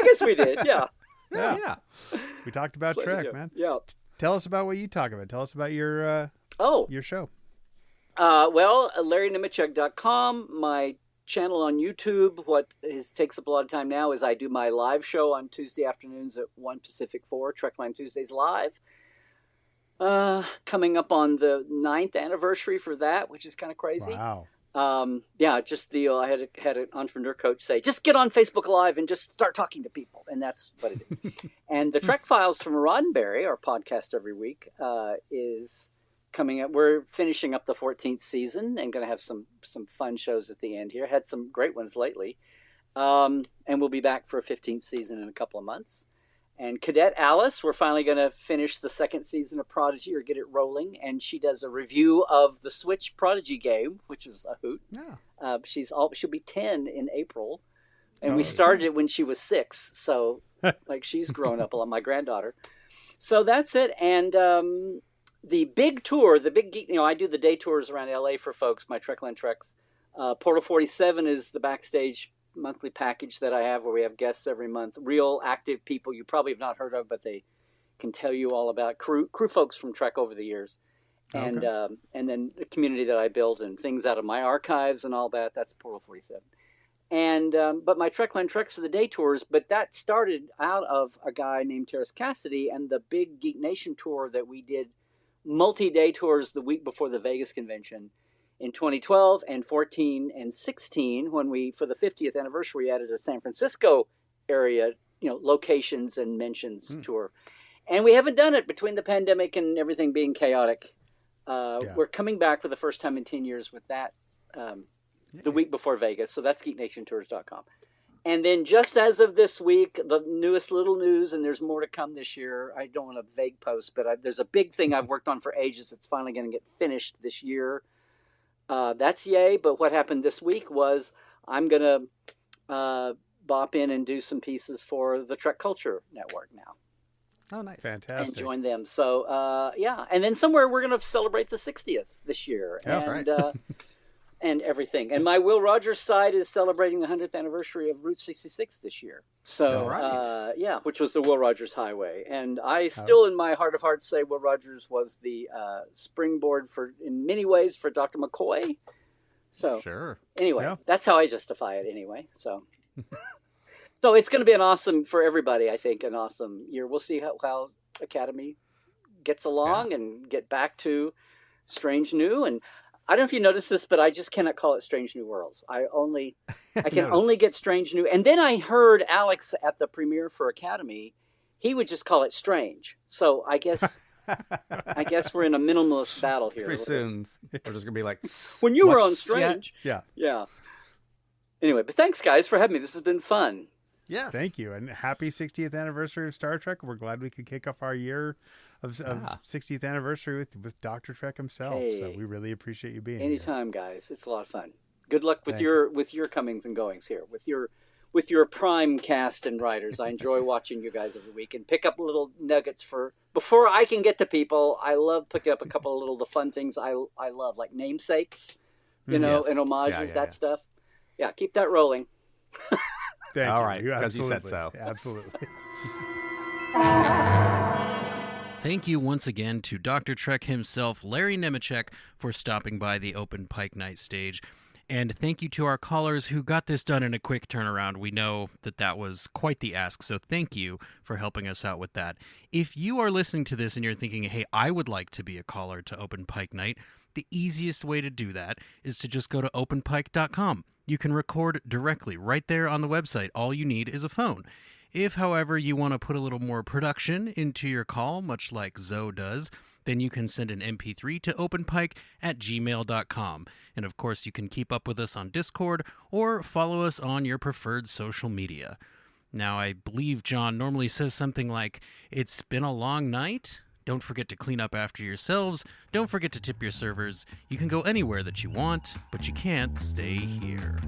guess we did, yeah. We talked about Trek, man. Yeah. Tell us about what you talk about. Tell us about your your show? LarryNemecek.com, my channel on YouTube. What takes up a lot of time now is I do my live show on Tuesday afternoons at 1 Pacific 4, Trelane Tuesdays Live. Coming up on the 9th anniversary for that, which is kind of crazy. Wow. I had an entrepreneur coach say, just get on Facebook Live and just start talking to people. And that's what I did. And the Trek Files from Roddenberry, our podcast every week, is coming up. We're finishing up the 14th season and going to have some fun shows at the end here. Had some great ones lately. And we'll be back for a 15th season in a couple of months. And Cadet Alice, we're finally going to finish the 2nd season of Prodigy or get it rolling. And she does a review of the Switch Prodigy game, which is a hoot. Yeah. She'll be 10 in April. And we started it when she was 6. So like she's grown up a lot, my granddaughter. So that's it. And the big tour, I do the day tours around LA for folks, my Trekland Treks. Portal 47 is the backstage monthly package that I have where we have guests every month, real active people you probably have not heard of, but they can tell you all about crew folks from Trek over the years. And and then the community that I built and things out of my archives and all that. That's Portal 47. And but my Trekland Treks are the day tours, but that started out of a guy named Terrace Cassidy and the big Geek Nation tour that we did, multi-day tours the week before the Vegas convention in 2012 and 14 and 16, when we, for the 50th anniversary, added a San Francisco area, locations and mentions tour. And we haven't done it between the pandemic and everything being chaotic. We're coming back for the first time in 10 years with that the week before Vegas. So that's geeknationtours.com. And then just as of this week, the newest little news, and there's more to come this year. I don't want to vague post, but there's a big thing I've worked on for ages. It's finally going to get finished this year. That's yay. But what happened this week was I'm going to bop in and do some pieces for the Trek Culture Network now. Oh, nice. Fantastic. And join them. So, And then somewhere we're going to celebrate the 60th this year. Right. And everything. And my Will Rogers side is celebrating the 100th anniversary of Route 66 this year. So, which was the Will Rogers Highway. And I still, in my heart of hearts, say Will Rogers was the springboard in many ways for Dr. McCoy. So, sure. Anyway, that's how I justify it anyway. So, so it's going to be for everybody, I think, an awesome year. We'll see how Academy gets along and get back to Strange New. And I don't know if you noticed this, but I just cannot call it Strange New Worlds. I can only get Strange New. And then I heard Alex at the premiere for Academy, he would just call it Strange. So I guess we're in a minimalist battle here. Pretty soon, we're just going to be like, when you were on Strange. Yeah. Anyway, but thanks, guys, for having me. This has been fun. Yes. Thank you. And happy 60th anniversary of Star Trek. We're glad we could kick off our year of 60th anniversary with Dr. Trek himself. Hey, so we really appreciate you being anytime, guys. It's a lot of fun. Good luck with your comings and goings here, with your prime cast and writers. I enjoy watching you guys every week and pick up little nuggets before I can get to people. I love picking up a couple of the fun things I love, like namesakes, and homages, stuff. Yeah, keep that rolling. Thank All you. right, because you said so. Absolutely. Thank you once again to Dr. Trek himself, Larry Nemecek, for stopping by the Open Pike Night stage. And thank you to our callers who got this done in a quick turnaround. We know that was quite the ask, so thank you for helping us out with that. If you are listening to this and you're thinking, hey, I would like to be a caller to Open Pike Night, the easiest way to do that is to just go to openpike.com. You can record directly right there on the website. All you need is a phone. If, however, you want to put a little more production into your call, much like Zoe does, then you can send an MP3 to openpike@gmail.com. And of course, you can keep up with us on Discord or follow us on your preferred social media. Now, I believe John normally says something like, "It's been a long night. Don't forget to clean up after yourselves. Don't forget to tip your servers. You can go anywhere that you want, but you can't stay here."